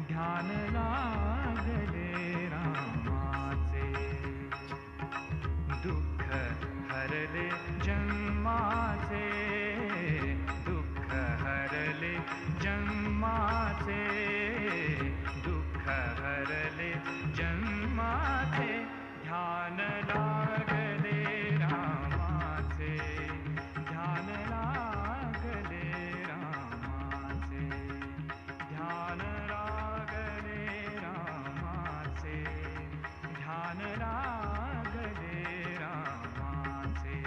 ध्यान लागले रामाचे, दुःख हरले जन्माचे, दुःख हरले जन्माचे, दुःख हरले जन्माचे, ध्यान लागले रामाचे, ध्यान लागले रामाचे, ध्यान लागले रामाचे, ध्यान लागले रामाचे.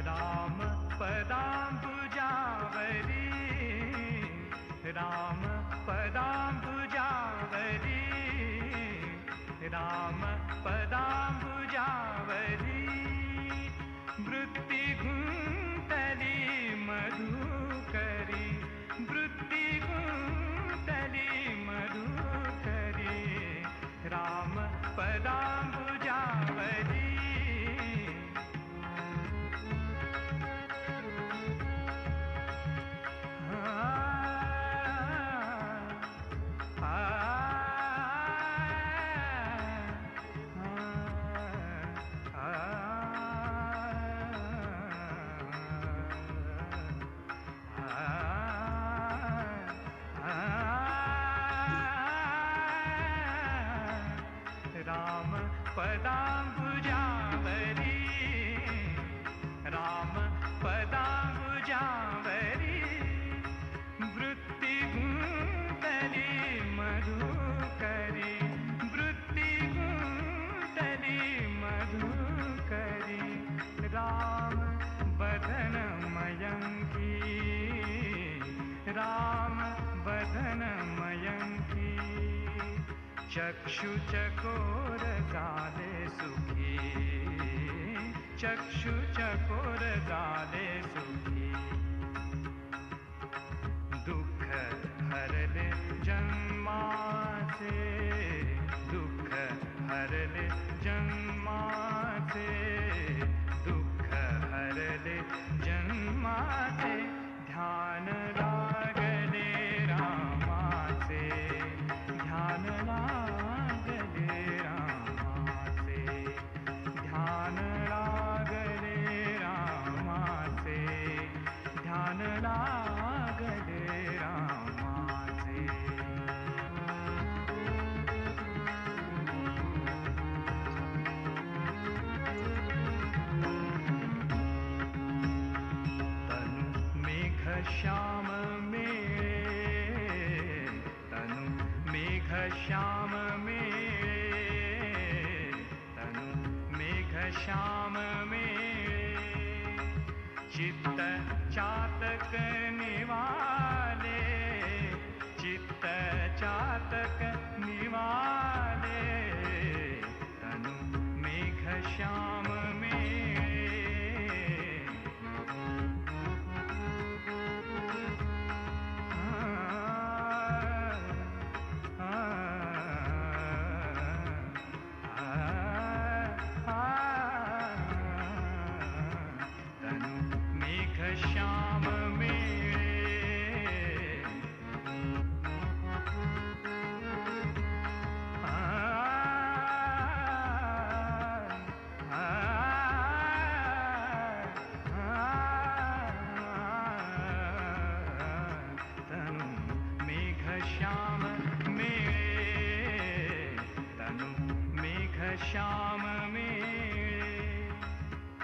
राम पदांबुजावरी, राम पदांबुजावरी, राम पदांबुजावरी, वृत्ती गुंतली मधुकरी, वृत्ती गुंतली मधुकरी, राम पदांबुजावरी. राम पदांबुजावरी, राम पदांबुजावरी, वृत्ती गुंतली मधुकरी, वृत्ती गुंतली मधुकरी, राम बदन मयंकी, राम बदन मयंकी, चक्षु चकोर झाले सुखी, चक्षु चकोर झाले सुखी, दुःख हरले जन्माचे, दुःख हरले जन्माचे, दुःख हरले जन्माचे, ध्यान लागले रामाचे, ध्यान लागले रामाचे, ध्यान लागले रामाचे, ध्यान लागले रामाचे. तनु मेघ श्याम मेळे, तनु मेघ श्याम मेळे, तनु मेघ श्याम मेळे, चित्त चातक निवाले, चित्त चातक निवाले, तनु मेघ श्याम मेळे. तनु मेघ श्याम मेळे, तनु मेघ श्याम मेळे, तनु मेघ श्याम मेळे,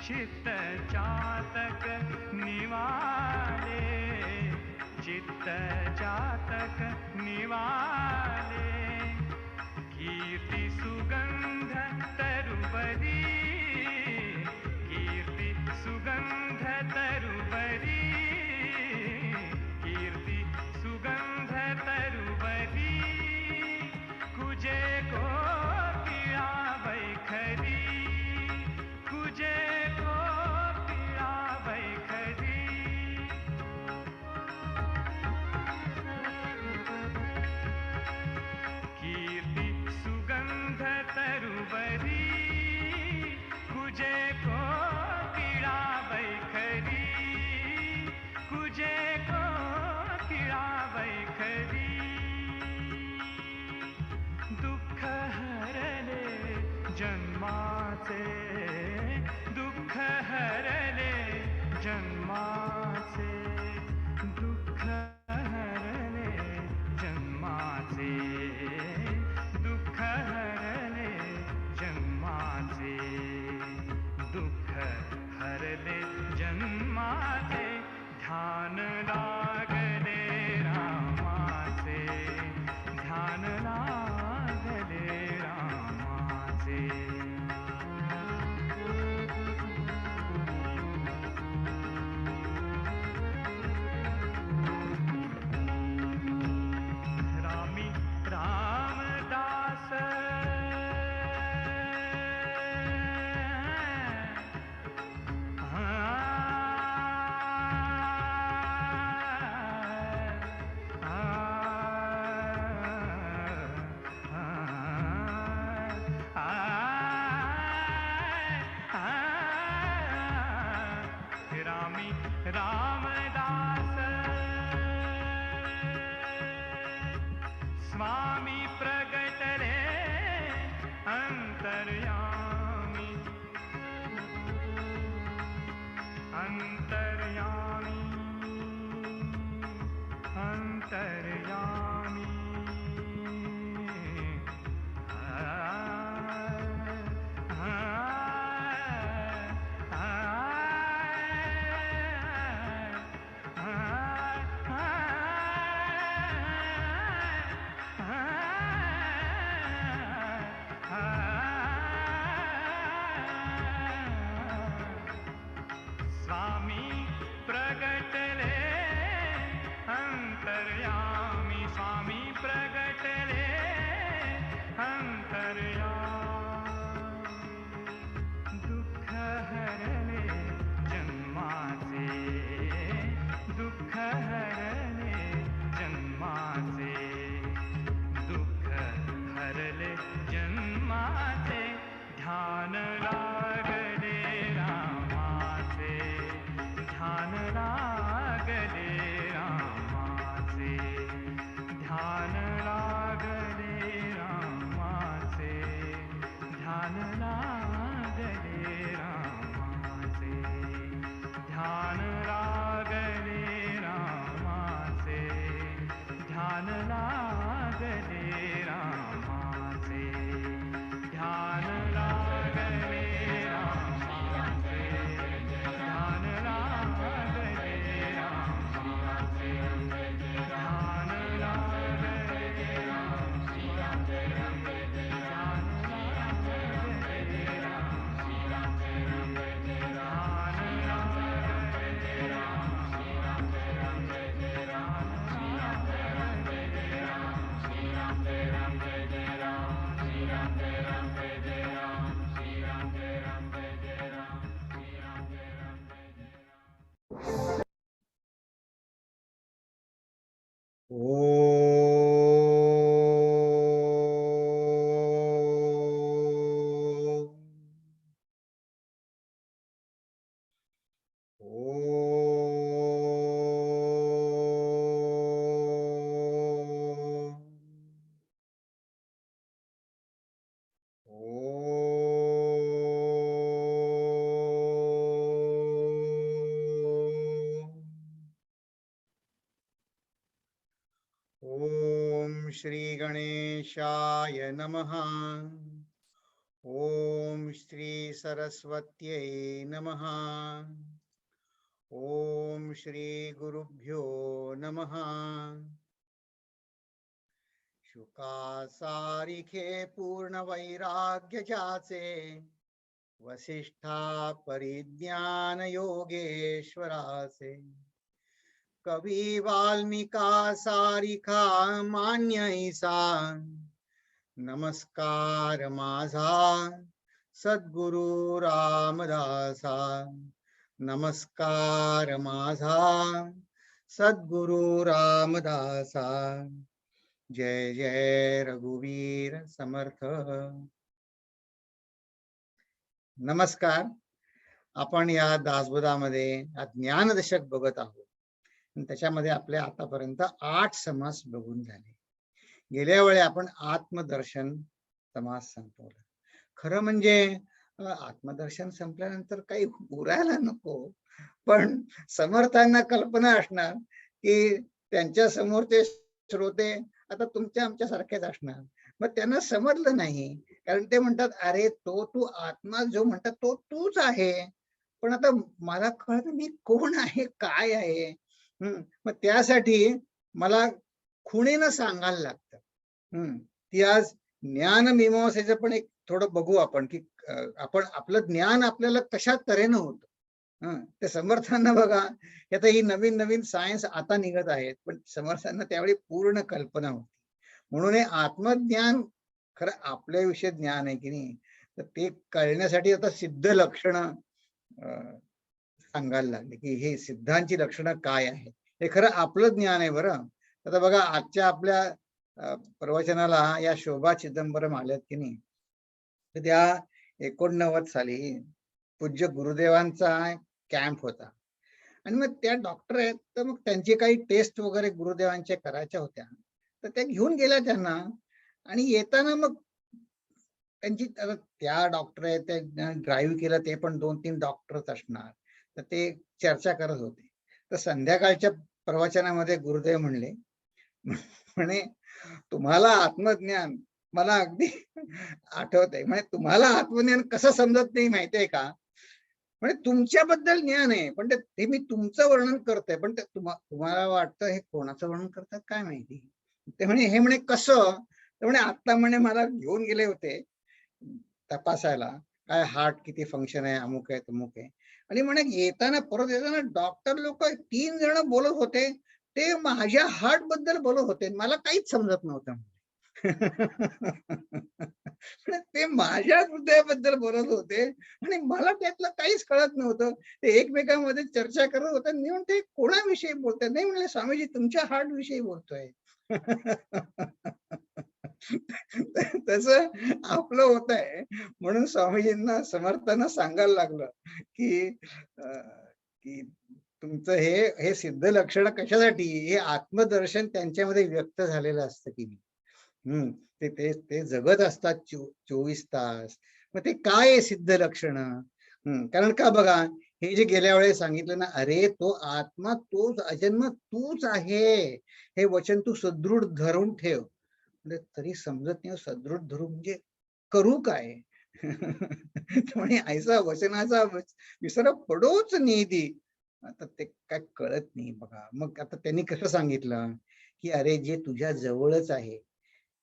चित्त चातक निवाले, चित्त चातक निवाले, कीर्ति सुगंध तरुबरी, कीर्ति सुगंध तरुबरी, कीर्ति सुगंध तरुबरी, कुजे को पीड़ा बैखरी, कुजे को पीड़ा बैखरी. दुःख हरले जन्माचे, दुःख हरले जन्माचे, दुःख हरले जन्माचे, दुःख हरले जन्माचे, ध्यान लागले रामाचे, ध्यान लागले रामाचे. रामी रामदास रामी रामदास स्वामी प्रगटले अंतर्यामी, अंतर्यामी, अंतर्यामी. स्वामी प्रगटले अंतर्यामी, स्वामी प्रगटले अंतर्यामी, दुःख हरले जन्माचे, दुःख हरले जन्माचे, दुःख हरले जन्माचे, ध्यान लागले रामाचे, ध्यान लागले रामाचे, ध्यान लागले रामाचे, ध्यान लागले रामाचे, ध्यान लागले रामाचे, ध्यान लागले रामाचे, ध्यान लागले रामाचे, ध्यान लागले रामाचे, ध्यान लागले रामाचे, ओम श्री गणेशाय नमः. ओम श्री सरस्वत्यै नमः. ओम श्री गुरुभ्यो नमः. शुकासारिखे पूर्ण वैराग्य जाचे, वसिष्ठा परिज्ञान योगेश्वराचे, कवी वाल्मिका सारिखा मान्य ईसा, नमस्कार माझा सद्गुरु रामदासा, नमस्कार माझा सद्गुरु रामदासा. जय जय रघुवीर समर्थ. नमस्कार. आपण या दासबोधामध्ये ज्ञानदशक बघत आहोत. त्याच्यामध्ये आपले आतापर्यंत 8 समास बघून झाले. गेल्या वेळी आपण आत्मदर्शन समास संपवला. खरं म्हणजे आत्मदर्शन संपल्यानंतर काही उरायला नको, पण समर्थांना कल्पना असणार की त्यांच्या समोरचे श्रोते आता तुमच्या आमच्या सारखेच असणार. मग त्यांना समजलं नाही, कारण ते म्हणतात अरे तो तू आत्मा जो म्हणतात तो तूच आहे, पण आता मला कळत मी कोण आहे काय आहे. मग त्यासाठी मला खुणेनं सांगायला लागतं. ती आज ज्ञान मीमांसेचं पण एक थोडं बघू आपण की आपण आपलं ज्ञान आपल्याला कशा तऱ्हेनं होतं. ते समर्थांना बघा, आता ही नवीन नवीन सायन्स आता निघत आहेत, पण समर्थांना त्यावेळी पूर्ण कल्पना होती. म्हणून हे आत्मज्ञान खरं आपल्याविषयी ज्ञान आहे की नाही, तर ते कळण्यासाठी आता सिद्ध लक्षणं सांगायला लागले की हे सिद्धांची लक्षणं काय आहेत. हे खरं आपलं ज्ञान आहे बरं. आता बघा आजच्या आपल्या प्रवचनाला या शोभा चिदंबरम आल्यात की नाही, तर त्या 89 साली पूज्य गुरुदेवांचा कॅम्प होता आणि मग त्या डॉक्टर आहेत, तर मग त्यांची काही टेस्ट वगैरे गुरुदेवांच्या करायच्या होत्या, तर त्या घेऊन गेल्या त्यांना. आणि येताना मग त्यांची त्या डॉक्टर आहेत, ते ड्राईव्ह केलं ते पण 2-3 डॉक्टरच असणार, तर ते चर्चा करत होते. तर संध्याकाळच्या प्रवचनामध्ये गुरुदेव म्हणले, म्हणे तुम्हाला आत्मज्ञान मला अगदी आठवत आहे. म्हणजे तुम्हाला आत्मज्ञान कसं समजत नाही माहितीये का, म्हणजे तुमच्याबद्दल ज्ञान आहे, पण ते मी तुमचं वर्णन करतोय, पण ते तुम्हाला वाटतं हे कोणाचं वर्णन करतात काय माहिती. ते म्हणे हे म्हणे कसं, तर म्हणे आता म्हणे मला घेऊन गेले होते तपासायला काय हार्ट किती फंक्शन आहे, अमुक आहे तमुक आहे, आणि म्हणे येताना परत येताना डॉक्टर लोक 3 जण बोलत होते, ते माझ्या हार्ट बद्दल बोलत होते, मला काहीच समजत नव्हतं. ते माझ्या हृदयाबद्दल बोलत होते आणि मला त्यातलं काहीच कळत नव्हतं. ते एकमेकांमध्ये चर्चा करत होते. मी म्हणते कोणाविषयी बोलतोय, नाही म्हणले स्वामीजी तुमच्या हार्ट विषयी बोलतोय. तसं आपलं होत आहे. म्हणून स्वामीजींना समर्थांना सांगायला लागलं की की तुमचं हे सिद्ध लक्षण कशासाठी, हे आत्मदर्शन त्यांच्यामध्ये व्यक्त झालेलं असतं की ते ते ते जगत असतात 24 तास. मग ते काय आहे सिद्ध लक्षण. कारण का बघा, हे जे गेल्या वेळेस सांगितलं ना, अरे तो आत्मा तोच अजन्म तूच आहे, हे वचन तू सदृढ धरून ठेव. म्हणजे तरी समजत नाही सदृढ धरू म्हणजे करू काय. म्हणे ऐसा वचनाचा विसर पडोच निधी. आता ते काय कळत नाही बघा. मग आता त्यांनी कसं सांगितलं की अरे जे तुझ्या जवळच आहे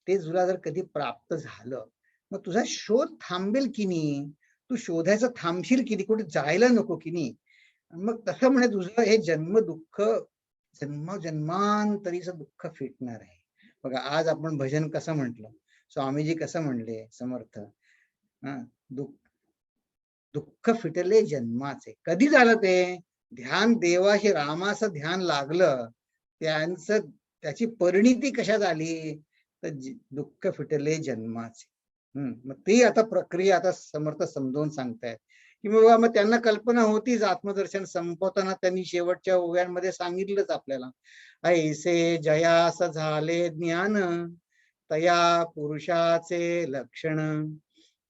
ते तुला जर कधी प्राप्त झालं, मग तुझा शोध थांबेल की नाही, तू शोधायचं थांबशील की नाही, कुठे जायला नको की नाही. मग तसं म्हणे तुझं हे जन्म दुःख जन्मांतरीचं दुःख फिटणार आहे. बघा आज आपण भजन कसं म्हंटल, स्वामीजी कसं म्हणले समर्थ, दुःख दुःख फिटले जन्माचे. कधी झालं ते, ध्यान देवाशी रामाचं ध्यान लागलं, त्याची परिणिती कशात आली, तर दुःख फिटले जन्माचे. मग ती आता प्रक्रिया आता समर्थ समजावून सांगतायत की बाबा, मग त्यांना कल्पना होतीच. आत्मदर्शन संपवताना त्यांनी शेवटच्या ओव्यांमध्ये सांगितलंच आपल्याला, ऐसे जयास झाले ज्ञान, तया पुरुषाचे लक्षण,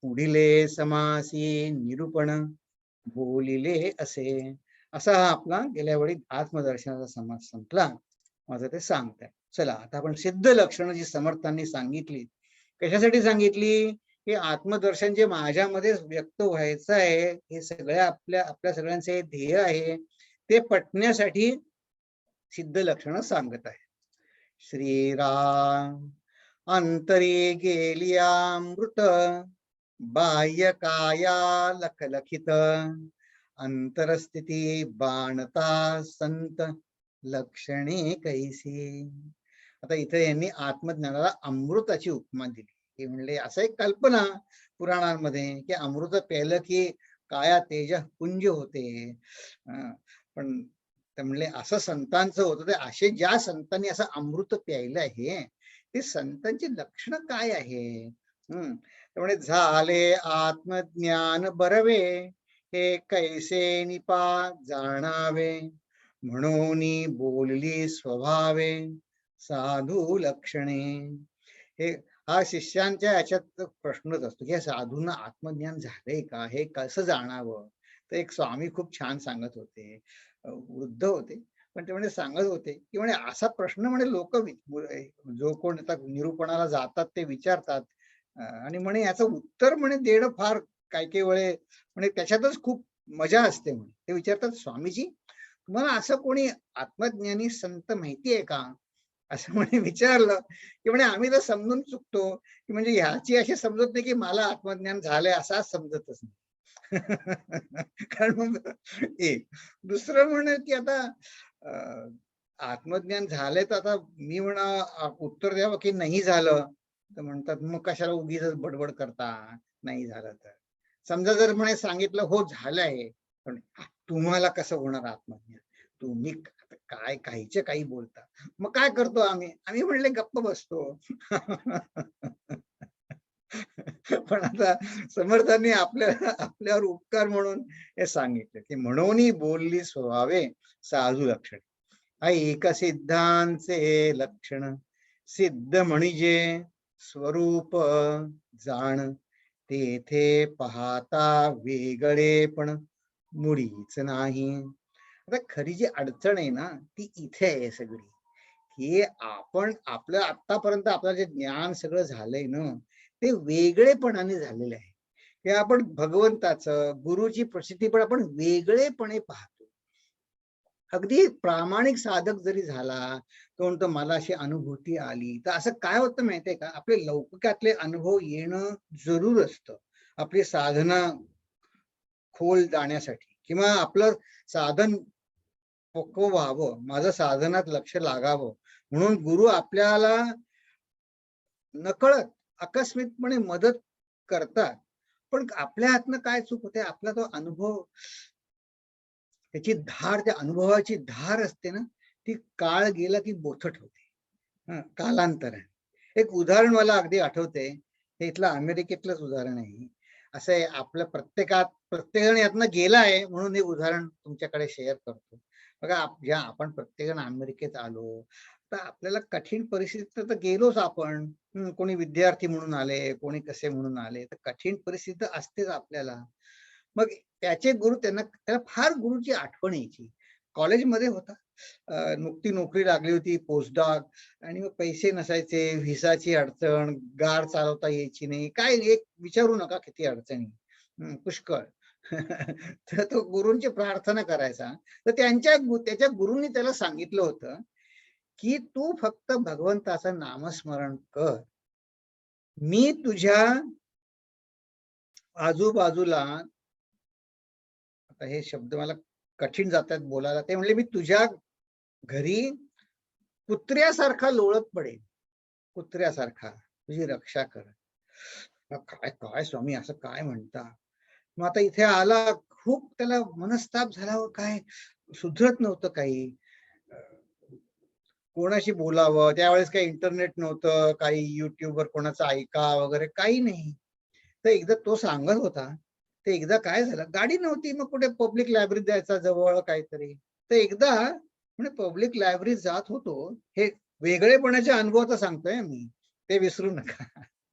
पुढिले समासी निरूपण, बोलिले असे. असा हा आपला गेल्या वेळी आत्मदर्शनाचा समाज संपला. माझं ते सांगताय. चला आता आपण सिद्ध लक्षणं जी समर्थांनी सांगितली, कशासाठी सांगितली, हे आत्मदर्शन जे माझ्यामध्ये व्यक्त व्हायचं आहे, हे सगळ्या आपल्या सगळ्यांचे हे ध्येय आहे, ते पटण्यासाठी सिद्ध लक्षणं सांगत आहे. श्रीराम अंतरी गेलियामृत, बाह्य काया लखलखित, अंतरस्थिती बाणता संत लक्षणे कैसी. आता इथे यांनी आत्मज्ञानाला अमृताची उपमा दिली. हे म्हणले असं एक कल्पना पुराणांमध्ये की अमृत प्यायलं की काया तेज पुंज होते. पण ते म्हणले असं संतांचं होतं, ते असे ज्या संतांनी असं अमृत प्यायलं आहे, ते संतांची लक्षणं काय आहे. त्यामुळे झाले आत्मज्ञान बरवे, हे कैसे निपा जाणावे, म्हणून बोलली स्वभावे साधू लक्षणे. हे हा शिष्यांच्या याच्यात प्रश्नच असतो की या साधूंना आत्मज्ञान झालंय का, हे कसं जाणावं. तर एक स्वामी खूप छान सांगत होते, वृद्ध होते, पण ते म्हणे सांगत होते की म्हणे असा प्रश्न म्हणे लोक जो कोण आता निरूपणाला जातात ते विचारतात, आणि म्हणे याचं उत्तर म्हणे देणं फार काही काही वेळे म्हणे त्याच्यातच खूप मजा असते. म्हणे ते विचारतात, स्वामीजी तुम्हाला असं कोणी आत्मज्ञानी संत माहिती आहे का, असं म्हणे विचारलं की म्हणे आम्ही तर समजून चुकतो की म्हणजे ह्याची अशी समजत नाही की मला आत्मज्ञान झालंय असा समजतच नाही. कारण मग एक दुसरं म्हणे की आता अं, आत्मज्ञान झालंय तर आता मी उत्तर द्यावं की नाही झालं. तर म्हणतात मग कशाला उगीच बडबड करता, नाही झालं तर. समजा जर म्हणे सांगितलं हो झालंय, पण तुम्हाला कसं होणार आत्मज्ञान, तुम्ही काय काहीच्या काही बोलता. मग काय करतो आम्ही, आम्ही म्हणले गप्प बसतो. पण आता समर्थांनी आपल्यावर उपकार म्हणून हे सांगितलं की म्हणून बोलली स्वभावे साधू लक्षण. हा एक सिद्धांचे लक्षण, सिद्ध म्हणजे स्वरूप जाण, तेथे पाहता वेगळे पण मुळीच नाही. आता खरी जी अडचण आहे ना ती इथे आहे सगळी, की आपण आपलं आतापर्यंत आपलं जे ज्ञान सगळं झालंय ना ते वेगळेपणाने झालेलं आहे. की आपण भगवंताचं गुरुची प्रसिद्धी पण आपण वेगळेपणे पाहतो. अगदी प्रामाणिक साधक जरी झाला तो म्हणतो मला अशी अनुभूती आली, तर असं काय होतं माहितीये का, आपले लौकिकातले अनुभव येणं जरूर असतं आपली साधना खोल जाण्यासाठी, किंवा आपलं साधन पक्व व्हावं, माझं साधनात लक्ष लागावं म्हणून गुरु आपल्याला नकळत आकस्मिकपणे मदत करतात. पण आपल्या हातनं काय चूक होते, आपला तो अनुभव, त्याची धार, त्या अनुभवाची धार असते ना ती काळ गेला की बोथट होते, कालांतराने. एक उदाहरण मला अगदी आठवते, हे इथलं अमेरिकेतलंच उदाहरण आहे. असं आहे, आपल्या प्रत्येकजण यातनं गेला आहे म्हणून हे उदाहरण तुमच्याकडे शेअर करतो. बघा ज्या आपण प्रत्येकजण अमेरिकेत आलो तर आपल्याला कठीण परिस्थितीत तर गेलोच आपण. कोणी विद्यार्थी म्हणून आले, कोणी कसे म्हणून आले, तर कठीण परिस्थिती असतेच आपल्याला. मग त्याचे गुरु त्याला फार गुरुची आठवण यायची. कॉलेजमध्ये होता, नुकती नोकरी लागली होती पोस्टडॉक, आणि मग पैसे नसायचे, व्हिसाची अडचण, गाड चालवता यायची नाही, काय एक विचारू नका किती अडचणी, पुष्कळ. तर तो गुरूंची प्रार्थना करायचा. तर त्याच्या गुरूंनी त्याला सांगितलं होतं की तू फक्त भगवंताचं नामस्मरण कर, मी तुझ्या आजूबाजूला, आता हे शब्द मला कठीण जातात बोलायला, ते म्हणले मी तुझ्या घरी कुत्र्यासारखा लोळत पडेल, कुत्र्यासारखा तुझी रक्षा कर. काय काय स्वामी असं काय म्हणता. मग आता इथे आला, खूप त्याला मनस्ताप झाला, काय सुधरत नव्हतं काही, कोणाशी बोलावं, त्यावेळेस काही इंटरनेट नव्हतं, काही युट्यूबवर कोणाचं ऐका वगैरे काही नाही. तर एकदा तो सांगत होता, ते एकदा काय झालं, गाडी नव्हती, मग कुठे पब्लिक लायब्ररीत जायचा जवळ काहीतरी. तर एकदा म्हणजे पब्लिक लायब्ररीत जात होतो, हे वेगळेपणाच्या अनुभवाचं सांगतोय मी, ते विसरू नका.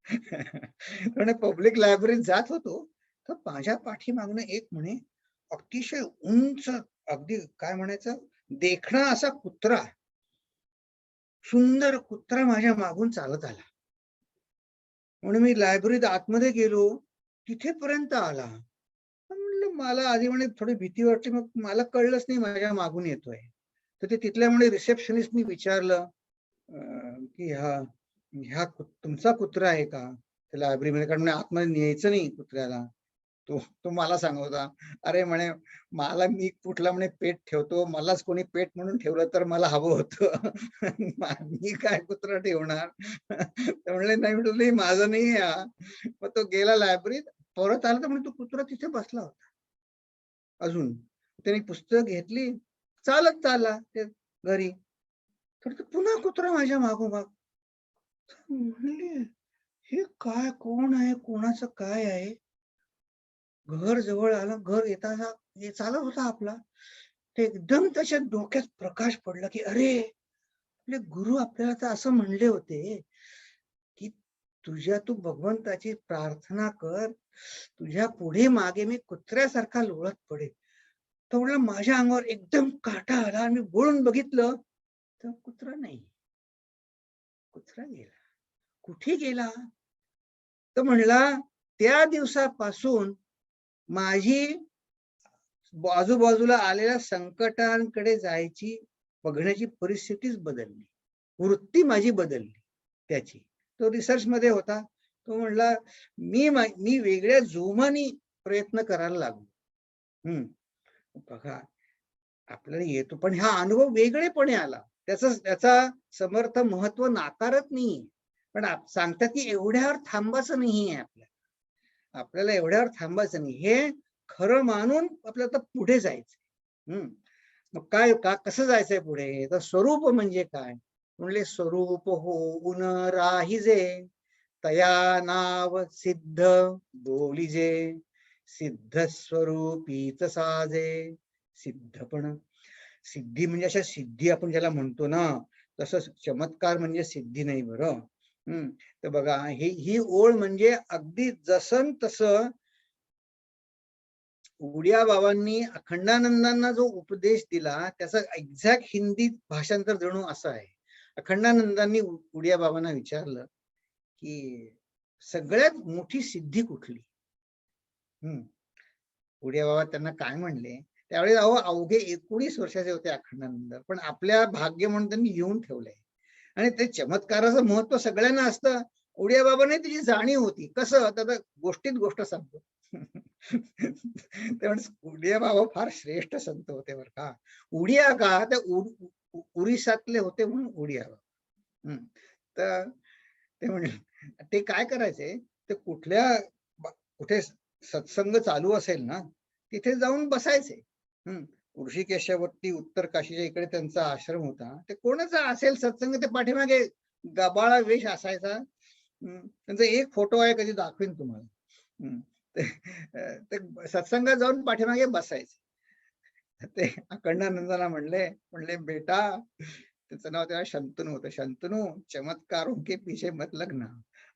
म्हणजे पब्लिक लायब्ररीत जात होतो तर माझ्या पाठीमागनं एक म्हणे अतिशय उंच, अगदी काय म्हणायचं, देखणा असा कुत्रा, सुंदर कुत्रा माझ्या मागून चालत आला. म्हणून मी लायब्ररीत आतमध्ये गेलो, तिथेपर्यंत आला. म्हणलं मला आधी म्हणे थोडी भीती वाटली, मग मला कळलंच नाही माझ्या मागून येतोय. तर ते तिथल्या म्हणे रिसेप्शनिस्टनी विचारलं की ह्या तुमचा कुत्रा आहे का लायब्ररीमध्ये, कारण आतमध्ये न्यायचं नाही कुत्र्याला. तो तो मला सांगत होता, अरे म्हणे मला, मी कुठला म्हणे पेट ठेवतो, मलाच कोणी पेट म्हणून ठेवलं तर मला हवं होतं. मी काय कुत्रा ठेवणार. तर म्हणले नाही, म्हटलं माझं नाही हा. मग तो गेला लायब्ररीत, परत आला तर म्हणे तो कुत्रा तिथे बसला होता अजून. त्याने पुस्तक घेतली, चालत चालला ते घरी. तर पुन्हा कुत्रा माझ्या मागोमाग. म्हणले हे काय, कोण आहे, कोणाचं काय आहे. घर जवळ आलं, घर येताना हे चालत होता आपला, ते एकदम त्याच्या डोक्यात प्रकाश पडला की अरे आपले गुरु आपल्याला तर असं म्हणले होते की तू भगवंताची प्रार्थना कर, तुझ्या पुढे मागे मी कुत्र्यासारखा लोळत पडेल. तो म्हणला माझ्या अंगावर एकदम काटा आला आणि मी वळून बघितलं तर कुत्रा नाही. कुत्रा गेला. कुठे गेला? तो म्हणला त्या दिवसापासून माझी आजूबाजूला आलेल्या संकटांकडे जायची बघण्याची परिस्थितीच बदलली, वृत्ती माझी बदलली त्याची. तो रिसर्च मध्ये होता. तो म्हणला मी वेगळ्या जोमाने प्रयत्न करायला लागलो. बघा आपल्याला येतो, पण हा अनुभव वेगळेपणे आला. त्याचा समर्थ महत्व नाकारत नाही, पण सांगतात की एवढ्यावर थांबायचं नाहीये आपल्याला एवढ्यावर थांबायचं नाही, हे खरं मानून आपल्याला पुढे जायचंय. मग काय कसं जायचंय पुढे? तर स्वरूप म्हणजे काय म्हणले? स्वरूप होऊन राहिजे तया नाव सिद्ध बोलिजे, सिद्ध स्वरूपीच साजे. सिद्धपण, सिद्धी म्हणजे अशा सिद्धी आपण ज्याला म्हणतो ना, तसं चमत्कार म्हणजे सिद्धी नाही बरं. तर बघा ही ओळ म्हणजे अगदी जसं तसं उडिया बाबांनी अखंडानंदांना जो उपदेश दिला त्याचा एक्झॅक्ट हिंदी भाषांतर जणू असं आहे. अखंडानंदांनी उडिया बाबांना विचारलं की सगळ्यात मोठी सिद्धी कुठली? उडिया बाबा त्यांना काय म्हणले? त्यावेळेस अवघे 19 वर्षाचे होते अखंडानंद, पण आपल्या भाग्य म्हणून त्यांनी येऊन ठेवलंय. आणि ते चमत्काराचं महत्व सगळ्यांना असतं. उडिया बाबाने त्याची जाणीव होती. कसं? आता गोष्टीत गोष्ट सांगतो. त्यावेळेस उडिया बाबा फार श्रेष्ठ संत होते बरं का. उडिया का ते उरिसातले होते म्हणून उडिया बाबा. तर ते म्हणजे ते काय करायचे, ते कुठे सत्संग चालू असेल ना तिथे जाऊन बसायचे. ऋषिकेशावरती उत्तर काशीच्या इकडे त्यांचा आश्रम होता. ते कोणाचा असेल सत्संग ते पाठीमागे गबाळा वेश असायचा. त्यांचा एक फोटो आहे, कधी दाखवीन तुम्हाला. ते सत्संगात जाऊन पाठीमागे बसायचे. ते अखंडानंदाला म्हणले बेटा, त्याचं नाव तेव्हा शंतनू होतं, शंतनू चमत्कारों के पीछे मत लगना.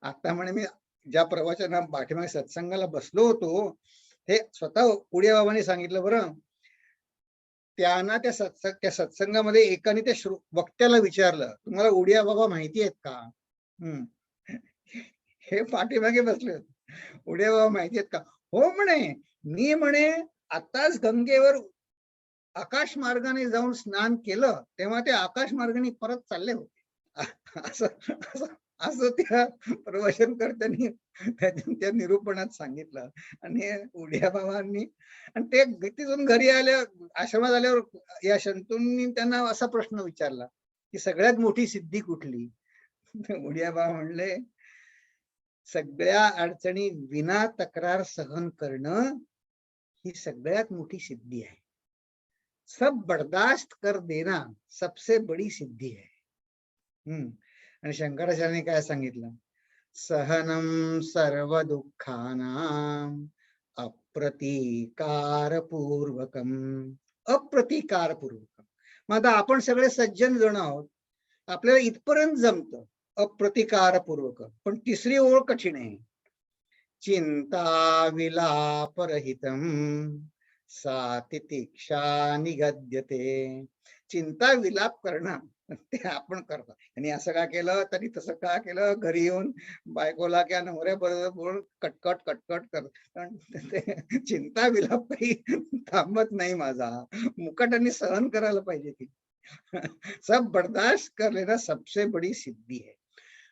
आता म्हणे मी ज्या प्रवचना पाठीमागे सत्संगाला बसलो होतो हे स्वतः उडिया बाबांनी सांगितलं बरं. त्यांना त्या सत्संगामध्ये एकाने त्या वक्त्याला विचारलं, तुम्हाला उडिया बाबा माहिती आहेत का? हे पाठीमागे बसले होते. उडिया बाबा माहिती आहेत का? हो म्हणे, मी म्हणे आताच गंगेवर आकाश मार्गाने जाऊन स्नान केलं तेव्हा ते आकाश मार्गाने परत चालले होते. असं त्या प्रवचनकर्त्यांनी त्या निरूपणात सांगितलं. आणि उडिया बाबांनी, आणि ते तिथून घरी आश्रमात आल्यावर या शंतूंनी त्यांना असा प्रश्न विचारला की सगळ्यात मोठी सिद्धी कुठली? उडिया बाबा म्हणले, सगळ्या अडचणी विना तक्रार सहन करणं ही सगळ्यात मोठी सिद्धी आहे. सब बर्दाश्त कर देना सबसे बड़ी सिद्धी है. आणि शंकराचार्यांनी काय सांगितलं? सहनम सर्व दुःखानां अप्रतिकारपूर्वकम. अप्रतिकारपूर्वकम. मग आता आपण सगळे सज्जन जण आहोत, आपल्याला इथपर्यंत जमतं अप्रतिकारपूर्वक, पण तिसरी ओळ कठीण आहे. चिंता विलापरहितम सा तितिक्षा निगद्यते. चिंता विलाप करणं ते आपण करतो. आणि असं का केलं, तरी तसं का केलं, घरी येऊन बायकोला किंवा नवऱ्याबरोबर बोलून कटकट चिंता विलाप काही थांबत नाही माझा. मुकाट्याने सहन करायला पाहिजे की. सब बर्दाश्त कर लेना सबसे बडी सिद्धी है.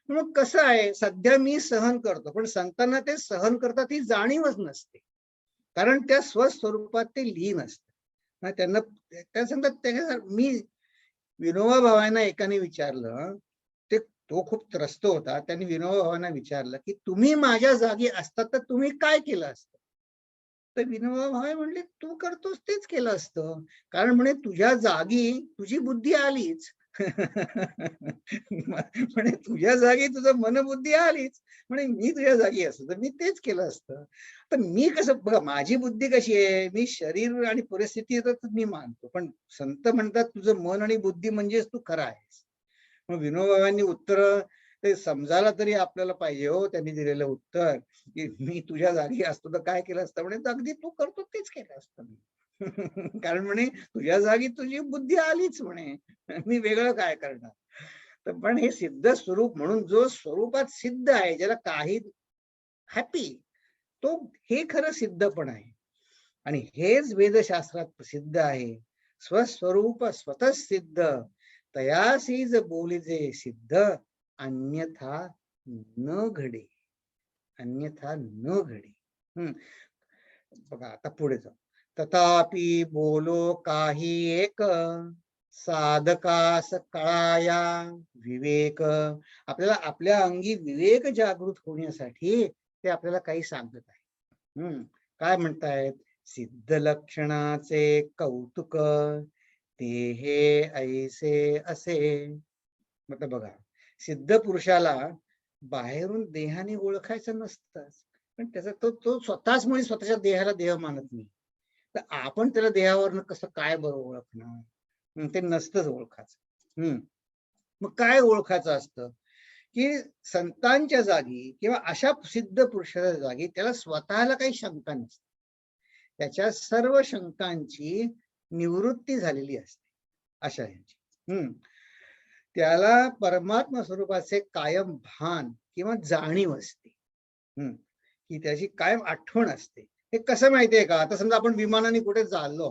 मग कसं आहे, सध्या मी सहन करतो, पण संतांना ते सहन करतात ही जाणीवच नसते, कारण त्या स्वस्वरूपात ते लीन असतात. त्यांना त्या सांगतात, मी विनोबा भावांना एकाने विचारलं, तो खूप त्रस्त होता, त्यांनी विनोबा भावांना विचारलं की तुम्ही माझ्या जागी असतात तर तुम्ही काय केलं असतं? तर विनोबा भावे म्हणले, तू करतोस तेच केलं असतं, कारण म्हणे तुझ्या जागी तुझी बुद्धी आलीच. म्हणे तुझ्या जागी तुझं मनबुद्धी आलीच, म्हणे मी तुझ्या जागी असतो तर मी तेच केलं असतं. तर मी कसं, बघा माझी बुद्धी कशी आहे, मी शरीर आणि परिस्थिती मी मानतो, पण संत म्हणतात तुझं मन आणि बुद्धी म्हणजेच तू खरा आहेस. मग विनोबाबांनी उत्तर ते समजायला तरी आपल्याला पाहिजे हो त्यांनी दिलेलं उत्तर, की मी तुझ्या जागी असतो तर काय केलं असतं म्हणे, तर अगदी तू करतो तेच केलं असतं मी. कारण म्हणे तुझ्या जागी तुझी बुद्धी आलीच म्हणे, मी वेगळं काय करणार. तर पण हे सिद्ध स्वरूप म्हणून जो स्वरूपात सिद्ध आहे, ज्याला काही हॅपी, तो हे खरं सिद्ध पण आहे. आणि हेच वेदशास्त्रात प्रसिद्ध आहे. स्वस्वरूप स्वतः सिद्ध, तयासीज बोलिजे सिद्ध, अन्यथा न घडे. अन्यथा न घडे. बघा आता पुढे जाऊ. तथापि बोलो काही एक, साधकास कळाया विवेक. आपल्याला आपल्या अंगी विवेक जागृत होण्यासाठी ते आपल्याला काही सांगत आहे. काय म्हणतायत? सिद्ध लक्षणाचे कौतुक ते हे ऐसे असे. मतलब बघा, सिद्ध पुरुषाला बाहेरून देहाने ओळखायचं नसतं, पण त्याचा तो स्वतःच म्हणजे स्वतःच्या देहाला देह मानत नाही. तर आपण त्याला देहावरनं कसं काय बरं ओळखणार? ते नसतंच ओळखायचं. मग काय ओळखायचं असतं? की संतांच्या जागी किंवा अशा सिद्ध पुरुषाच्या जागी त्याला स्वतःला काही शंका नसते. त्याच्या सर्व शंकांची निवृत्ती झालेली असते अशा ह्यांची. त्याला परमात्मा स्वरूपाचे कायम भान किंवा जाणीव असते, की त्याची कायम आठवण असते. हे कसं माहितीये का? आता समजा आपण विमानाने कुठे चाललो,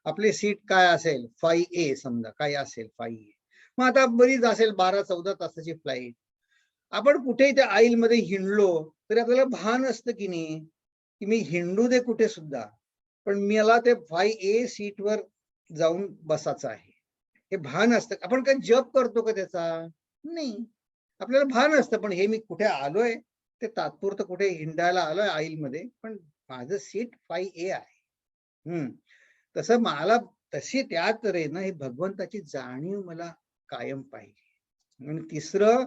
आपली सीट काय असेल 5A समजा, काय असेल 5A. मग आता बरीच असेल 12-14 तासाची फ्लाईट. आपण कुठेही त्या आईल मध्ये हिंडलो तरी आपल्याला भान असतं की नाही, की मी हिंडू दे कुठे सुद्धा, पण मला ते 5A सीटवर जाऊन बसायचं आहे, हे भान असतं. आपण काही जप करतो का त्याचा? नाही. आपल्याला भान असतं, पण हे मी कुठे आलोय, ते तात्पुरतं कुठे हिंडायला आलोय आईल मध्ये, पण माझं सीट 5A आहे. तसं मला तशी त्यात रे ना, ही भगवंताची जाणीव मला कायम पाहिजे. आणि तिसरं,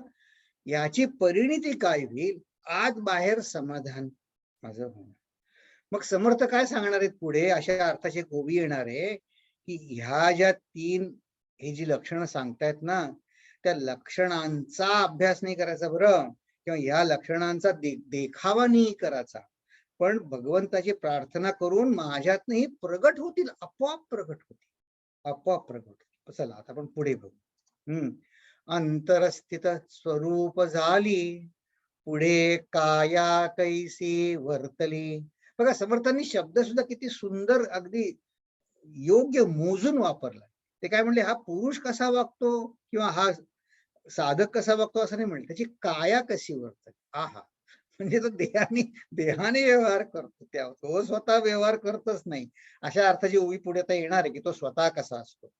याची परिणिती काय होईल, आत बाहेर समाधान माझं होणार. मग समर्थ काय सांगणार आहेत पुढे, अशा अर्थाची ओवी येणार आहे, की ह्या ज्या 3 ही जी लक्षणं सांगतायत ना, त्या लक्षणांचा अभ्यास नाही करायचा बरं, किंवा या लक्षणांचा देखावा नाही करायचा, पण भगवंताची प्रार्थना करून माझ्यातनंही प्रगट होतील, आपोआप प्रगट होतील, आपोआप प्रगट होतील. चला आता आपण पुढे बघू. अंतरस्थित स्वरूप झाली, पुढे काया कैसी वर्तली. बघा समर्थांनी शब्द सुद्धा किती सुंदर, अगदी योग्य मोजून वापरला. ते काय म्हणले, हा पुरुष कसा वागतो किंवा हा साधक कसा वागतो असं नाही म्हणले, त्याची काया कशी वर्तते. आहा, म्हणजे तो देहाने व्यवहार करतो, तो स्वतः व्यवहार करतच नाही. अशा अर्थाची ओवी पुढे आता येणार आहे, की तो स्वतः कसा असतो.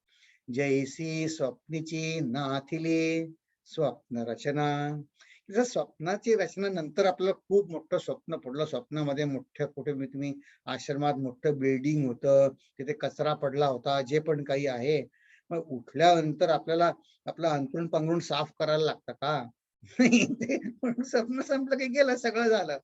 जैसी स्वप्नीची नाथिली स्वप्न रचना. जर स्वप्नाची रचना नंतर आपल्याला खूप मोठं स्वप्न पडलं, स्वप्नामध्ये मोठ्या कुठे तुम्ही आश्रमात मोठं बिल्डिंग होतं, तिथे कचरा पडला होता, जे पण काही आहे, मग उठल्यानंतर आपल्याला आपलं अंथरूण पांघरूण साफ करायला लागतं का? नाही, ते पण स्वप्न संपलं की गेलं, सगळं झालं.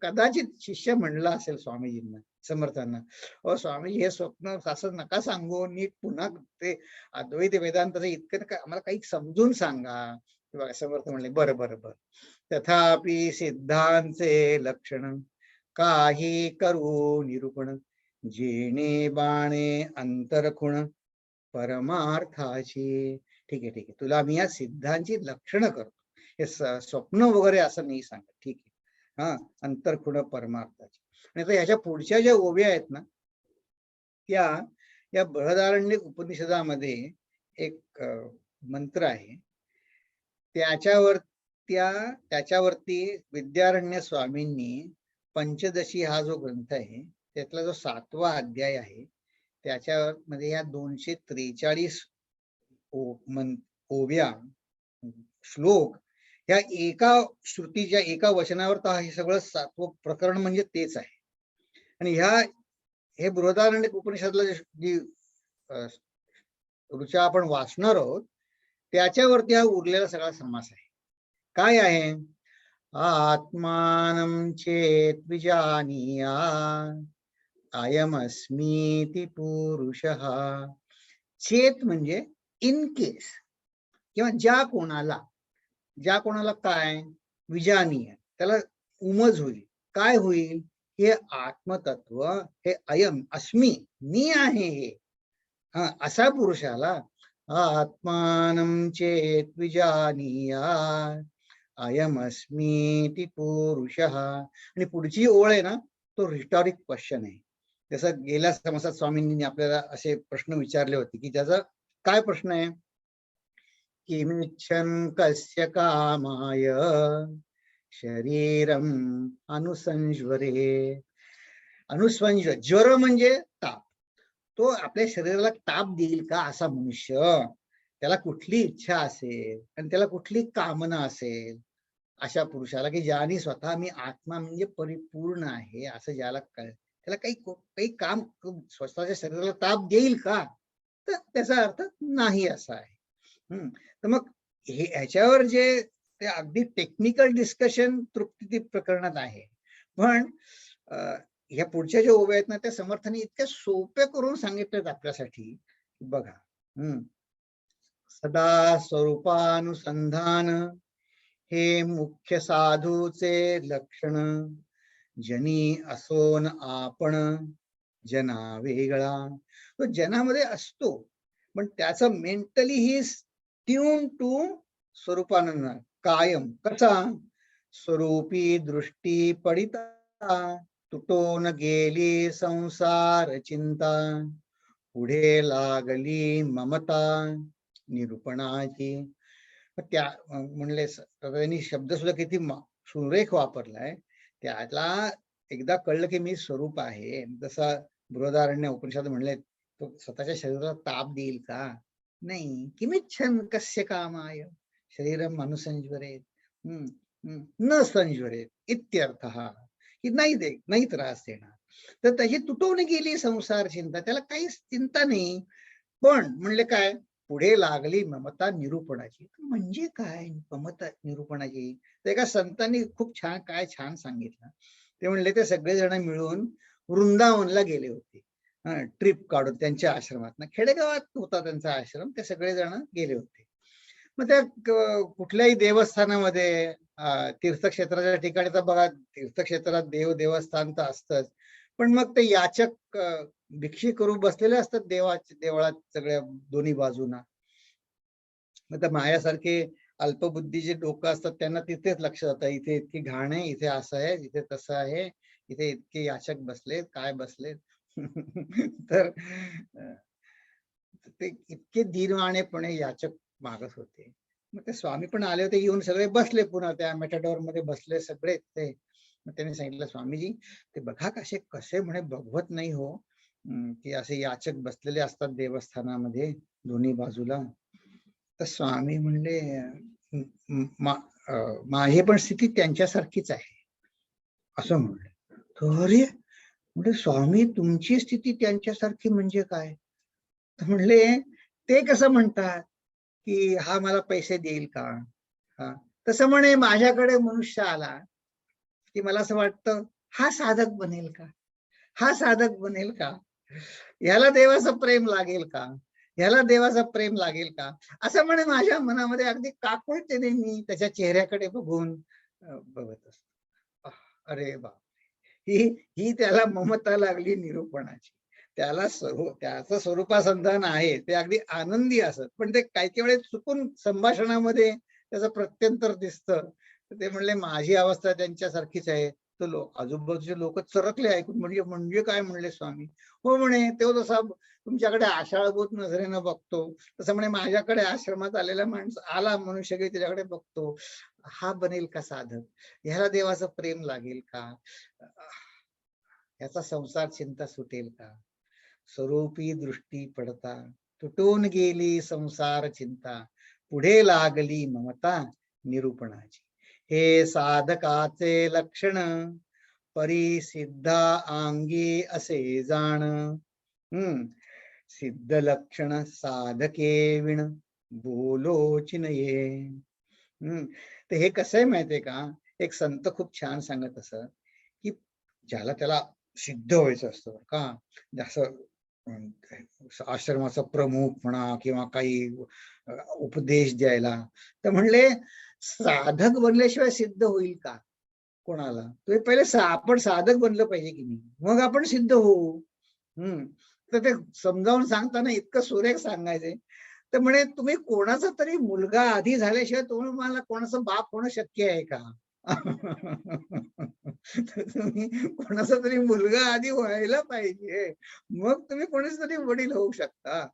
कदाचित शिष्य म्हणला असेल स्वामीजींना, समर्थांना, अहो स्वामीजी हे स्वप्न असं नका सांगू, नीट पुन्हा ते अद्वैत वेदांताचं इतकं नका, आम्हाला काही समजून सांगा. किंवा समर्थ म्हणले, बरं बरं बरं. तथापि सिद्धांचे लक्षण काही करू निरूपण, जेणे बाणे अंतरखुण परमार्थाची. ठीक आहे ठीक आहे, तुला मी या सिद्धांची लक्षणं करतो, हे स्वप्न वगैरे असं नाही सांगत. ठीक आहे, हा, अंतरखुण परमार्थाची. आणि आता ह्याच्या पुढच्या ज्या ओव्या आहेत ना, त्या या बृहदारण्यक उपनिषदामध्ये एक मंत्र आहे, त्याच्यावरती विद्यारण्य स्वामींनी पंचदशी हा जो ग्रंथ आहे, त्यातला जो 7वा अध्याय आहे, त्याच्यामध्ये या 243 ओव्या, श्लोक, ह्या एका श्रुतीच्या एका वचनावर तर हे सगळं 7वं प्रकरण म्हणजे तेच आहे. आणि हे बृहदारण्यक उपनिषदला जी ऋचा आपण वाचणार आहोत, त्याच्यावरती हा उरलेला सगळा समास आहे. काय आहे? आत्मानं चेत विजानीया अयमस्मीति पुरुषः. चेत म्हणजे इन केस, किंवा ज्या कोणाला, ज्या कोणाला काय विजानीय, त्याला उमज होईल. काय होईल? हे आत्मतत्व, हे अयम अस्मी, मी आहे हे, अशा पुरुषाला आत्मानं चेत विजानीयात् अयमस्मीति पुरुषः. आणि पुढची ओळ आहे ना, तो रिटॉरिक क्वेश्चन आहे. जसं गेल्या समासात स्वामींनी आपल्याला असे प्रश्न विचारले होते, की त्याचा काय प्रश्न आहे? किमिच्छन् कस्य कामाय शरीरम अनुसंज्वरे. अनुस्वंज, ज्वर म्हणजे ताप. तो आपल्या शरीराला ताप देईल का असा मनुष्य? त्याला कुठली इच्छा असेल आणि त्याला कुठली कामना असेल, अशा पुरुषाला, की ज्याने स्वतः मी आत्मा म्हणजे परिपूर्ण आहे असं ज्याला त्याला काही काम स्वतःच्या शरीराला ताप देईल का? तर त्याचा अर्थ नाही असा आहे. तर मग हे ह्याच्यावर जे ते अगदी टेक्निकल डिस्कशन तृप्ती प्रकरणात आहे, पण ह्या पुढच्या ज्या ओव्या आहेत ना, त्या समर्थाने इतक्या सोप्या करून सांगितल्यात आपल्यासाठी. बघा, सदा स्वरूपानुसंधान हे मुख्य साधूचे लक्षण. जनी असोन आपण जना वेगळा. तो जनामध्ये असतो, पण त्याचं मेंटली ही ट्यून टू स्वरूपानंद कायम. कसा? स्वरूपी दृष्टी पडिता तुटून गेली संसार चिंता. पुढे लागली ममता निरूपणाची. त्या म्हणले त्यांनी शब्द सुद्धा किती सुरेख वापरलाय. त्याला एकदा कळलं की मी स्वरूप आहे, जसं बृहदारण्य उपनिषद म्हणले, तो स्वतःच्या शरीराला ताप देईल का? नाही. किमिच्छन् कस्य कामाय शरीरम अनुसंज्वरेत न संज्वरेत इत्यर्थः, की नाही त्रास देणार. तर तशी तुटवून गेली संसार चिंता, त्याला काहीच चिंता नाही. पण म्हणले काय? पुढे लागली ममता निरूपणाची. म्हणजे काय ममता निरूपणाची? तर एका संतांनी खूप छान सांगितलं. ते म्हणले ते सगळेजण मिळून वृंदावनला गेले होते, ट्रिप काढून त्यांच्या आश्रमात. खेडेगावात होता त्यांचा आश्रम. ते सगळेजण गेले होते. मग त्या कुठल्याही देवस्थानामध्ये, तीर्थक्षेत्राच्या ठिकाणी, तर बघा तीर्थक्षेत्रात देवस्थान तर असतंच, पण मग ते याचक भिक्षी करू बसलेले असतात देवळात सगळ्या दोन्ही बाजूना. मग त्या माझ्यासारखे अल्पबुद्धीचे लोक असतात, त्यांना तिथेच लक्ष जातं, इथे इतकी घाण आहे, इथे असं आहे, इथे तसं आहे, इथे इतके याचक बसलेत, काय बसलेत. तर ते इतके दीनवाणेपणे याचक मागत होते. मग ते स्वामी पण आले होते, येऊन सगळे बसले, पुन्हा त्या मेटाडोर मध्ये बसले सगळे ते. मग त्यांनी सांगितलं, स्वामीजी ते बघा कसे म्हणे बघवत नाही हो, की असे याचक बसलेले असतात देवस्थानामध्ये दोन्ही बाजूला. तर स्वामी म्हणले, माझी पण स्थिती त्यांच्यासारखीच आहे असं म्हणले. अरे म्हणजे स्वामी तुमची स्थिती त्यांच्यासारखी म्हणजे काय? तर म्हणले, ते कसं म्हणतात की हा मला पैसे देईल का? तसं म्हणे माझ्याकडे मनुष्य आला की मला असं वाटतं, हा साधक बनेल का? हा साधक बनेल का? ह्याला देवाचं प्रेम लागेल का? ह्याला देवाचं प्रेम लागेल का? असं म्हणे माझ्या मनामध्ये अगदी काकुळतेने मी त्याच्या चेहऱ्याकडे बघून बघत असतो. अरे बाप, ही त्याला ममता लागली निरूपणाची. त्याचं स्वरूपासंधान आहे, ते अगदी आनंदी असत, पण ते काही वेळेस चुकून संभाषणामध्ये त्याचं प्रत्यंतर दिसतं. ते म्हणले माझी अवस्था त्यांच्यासारखीच आहे. तर आजूबाजूचे लोक चरकले ऐकून. म्हणजे काय म्हणले स्वामी? हो म्हणे, तो जसा तुमच्याकडे आशाळभूत नजरेनं बघतो, तसं म्हणे माझ्याकडे आश्रमात आलेला आला मनुष्य त्याच्याकडे बघतो. हा बनेल का साधक? ह्याला देवाचं प्रेम लागेल का? ह्याचा संसार चिंता सुटेल का? स्वरूपी दृष्टी पडता तुटून गेली संसार चिंता. पुढे लागली ममता निरूपणाची. हे साधकाचे लक्षण परिसिद्धा अंगी असे जाण. सिद्ध लक्षण साधके विण बोलोची नये. तर हे कसं आहे माहितीये का? एक संत खूप छान सांगत असं, की ज्याला त्याला सिद्ध व्हायचं असतं का, जसं आश्रमाचा प्रमुख म्हणा किंवा काही उपदेश द्यायला, तर म्हणले साधक बनल्याशिवाय सिद्ध होईल का कोणाला? तुम्ही पहिले आपण साधक बनलं पाहिजे की नाही, मग आपण सिद्ध होऊ. तर ते समजावून सांगताना इतकं सुरेख सांगायचे. तर म्हणे तुम्ही कोणाचा तरी मुलगा आधी झाल्याशिवाय तुम्हाला कोणाचा बाप होणं शक्य आहे का? तुम्ही कोणाचा तरी मुलगा आधी व्हायला पाहिजे, मग तुम्ही कोणाच तरी वडील होऊ शकता.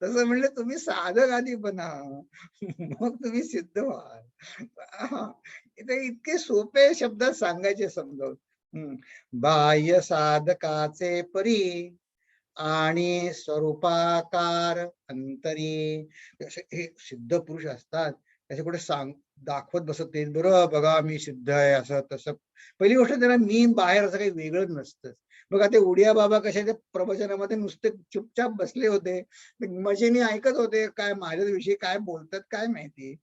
तसं म्हणलं तुम्ही साधक आधी बना, मग तुम्ही सिद्ध व्हाल. इथे इतके सोपे शब्दात सांगायचे समजावून. बाह्य साधकाचे परी आणि स्वरूपाकार अंतरी. हे सिद्ध पुरुष असतात, त्याचे कुठे दाखवत बसत नाहीत, बरं बघा मी सिद्ध आहे असं तसं. पहिली गोष्ट त्यांना मी बाहेर असं काही वेगळं नसतं. बघा ते उडिया बाबा कसे ते प्रवचनामध्ये नुसते चुपचाप बसले होते, मजेने ऐकत होते, काय माझ्याविषयी काय बोलतात काय माहिती.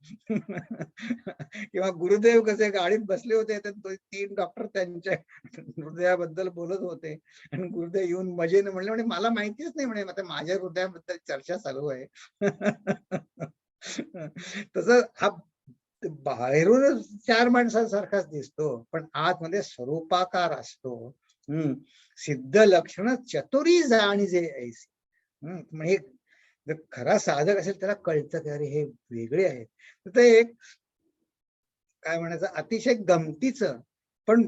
किंवा गुरुदेव कसे गाडीत बसले होते, तर 3 डॉक्टर त्यांच्या हृदयाबद्दल बोलत होते आणि गुरुदेव येऊन मजेने म्हणले, म्हणे मला माहितीच नाही म्हणे, आता माझ्या हृदयाबद्दल चर्चा चालू आहे. तसं हा बाहेरूनच 4 माणसांसारखाच दिसतो, पण आतमध्ये स्वरूपाकार असतो. सिद्ध लक्षण चतुरी जाणीजे ऐसी. म्हणजे जर खरा साधक असेल त्याला कळतं की अरे हे वेगळे आहेत. तर ते एक काय म्हणायचं अतिशय गमतीचं पण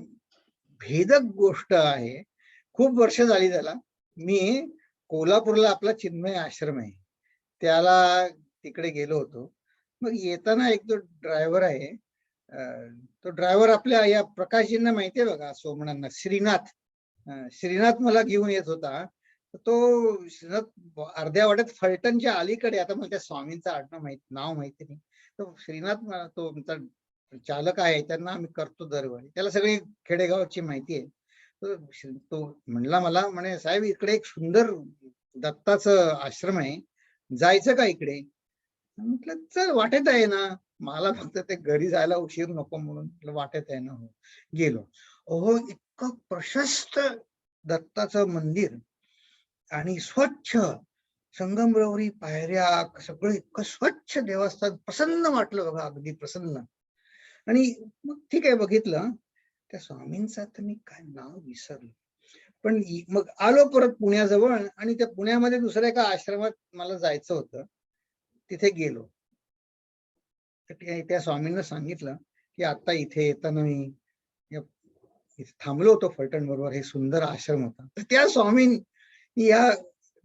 भेदक गोष्ट आहे. खूप वर्ष झाली त्याला. मी कोल्हापूरला आपला चिन्मय आश्रम आहे, त्याला तिकडे गेलो होतो. मग येताना एक जो ड्रायव्हर आहे, तो ड्रायव्हर आपल्या या प्रकाशजींना माहितीये बघा, सोमणांना श्रीनाथ मला घेऊन येत होता. तो श्रीनाथ अर्ध्या वाट्यात फलटणच्या अलीकडे, आता मला त्या स्वामींचं नाव माहिती नाही. तो श्रीनाथ तो चालक आहे, त्यांना आम्ही करतो दरवेळी, त्याला सगळी खेडेगावची माहिती आहे. तो म्हणला मला, म्हणे साहेब इकडे एक सुंदर दत्ताचं आश्रम आहे, जायचं का इकडे? म्हटलं चल, वाटेत आहे ना. मला फक्त ते घरी जायला उशीर नको म्हणून वाटेत आहे ना. हो गेलो. अहो इतकं प्रशस्त दत्ताचं मंदिर आणि स्वच्छ संगमरवरी पायऱ्या, सगळं इतकं स्वच्छ देवस्थान, प्रसन्न वाटलं बघा, अगदी प्रसन्न. आणि मग ठीक आहे बघितलं. त्या स्वामींचं तर मी काय नाव विसरलो, पण मग आलो परत पुण्याजवळ आणि त्या पुण्यामध्ये दुसऱ्या एका आश्रमात मला जायचं होतं, तिथे गेलो. तर त्या स्वामींना सांगितलं की आता इथे येताना मी थांबलो होतो फलटण बरोबर, हे सुंदर आश्रम होता. तर त्या स्वामींनी या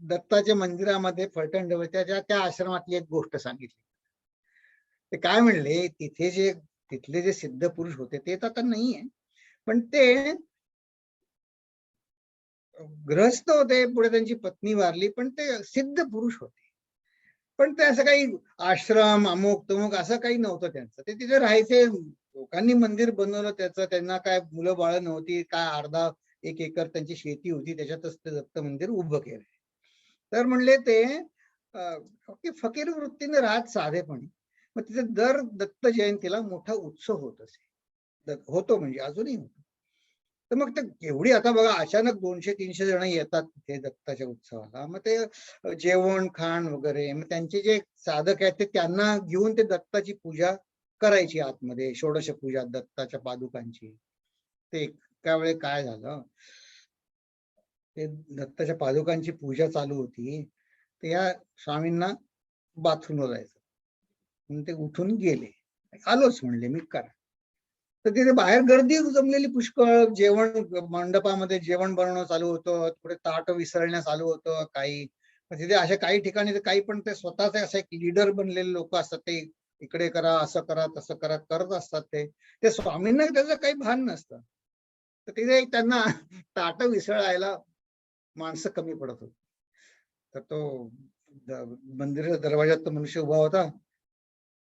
दत्ताच्या मंदिरामध्ये फलटण जवळ त्या आश्रमातली एक गोष्ट सांगितली. ते काय म्हणले, तिथले जे सिद्ध पुरुष होते ते तर आता नाहीये, पण ते ग्रहस्थ होते, पुढे त्यांची पत्नी वारली, पण ते सिद्ध पुरुष होते. पण ते असं काही आश्रम अमुक तमुक असं काही नव्हतं त्यांचं. ते तिथे राहायचे, लोकांनी मंदिर बनवलं त्याचं, त्यांना काय मुलं बाळ नव्हती, काय अर्धा 1 एकर त्यांची शेती होती, त्याच्यातच ते दत्त मंदिर उभं केलं. तर म्हणले ते फकीर वृत्तीने राहत साधेपणे. मग तिथे दर दत्त जयंतीला मोठा उत्सव होत असे, होतो म्हणजे अजूनही होतो. तर मग ते एवढी, आता बघा अचानक 200-300 जण येतात तिथे दत्ताच्या उत्सवाला. मग ते जेवण खाण वगैरे, मग त्यांचे जे साधक आहेत ते त्यांना घेऊन ते दत्ताची पूजा करायची आतमध्ये, षोडश पूजा दत्ताच्या पादुकांची. ते त्यावेळी काय झालं, ते दत्ताच्या पादुकांची पूजा चालू होती, तर या स्वामींना बाथरूमला जायचं म्हणून ते उठून गेले. आलोच म्हणले मी, करा. तर तिथे बाहेर गर्दी जमलेली पुष्कळ, जेवण मंडपामध्ये जेवण बनवणं चालू होतं, थोडे ताट विसरण्या चालू होतं काही. तिथे अशा काही ठिकाणी काही पण ते स्वतःचे असं एक लीडर बनलेले लोक असतात, ते इकडे करा, असं करा, तसं करा करत असतात. ते स्वामींना त्याचं काही भान नसतं. तर तिथे त्यांना ताट विसरायला माणसं कमी पडत होती. तर तो मंदिराच्या दरवाजात तो मनुष्य उभा होता.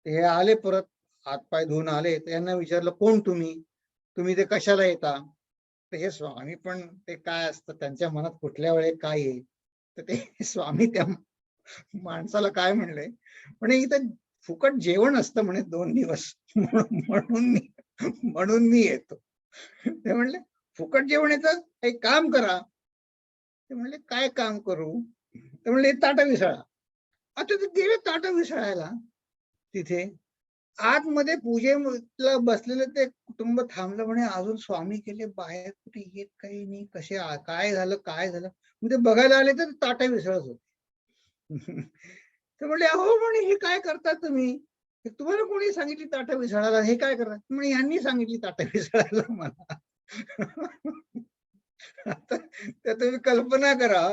ते आले परत, हातपाय धुवून आले. तर यांना विचारलं, कोण तुम्ही ते कशाला येता? तर हे स्वामी, पण ते काय असतं त्यांच्या मनात कुठल्या वेळेत काय येईल. तर ते स्वामी त्या माणसाला काय म्हणले, म्हणे इथं फुकट जेवण असतं म्हणे 2 दिवस, म्हणून मी येतो. ते म्हणले फुकट जेवण येतं, एक काम करा. ते म्हणले काय काम करू? ते म्हणले ताट विसळा. आता ते गेले ताट विसळायला तिथे. आतमध्ये पूजेला बसलेलं ते कुटुंब थांबलं, म्हणे अजून स्वामी गेले बाहेर, कुठे येत काही नाही, काय झालं काय झालं. म्हणजे बघायला आले तर ताटा विसळत होते. तर म्हणले, अहो म्हणे हे काय करता तुम्ही, तुम्हाला कोणी सांगितली ताटं विसळायला, हे काय करतात म्हणे, यांनी सांगितली ताटं विसळायला मला. आता त्या तुम्ही कल्पना करा,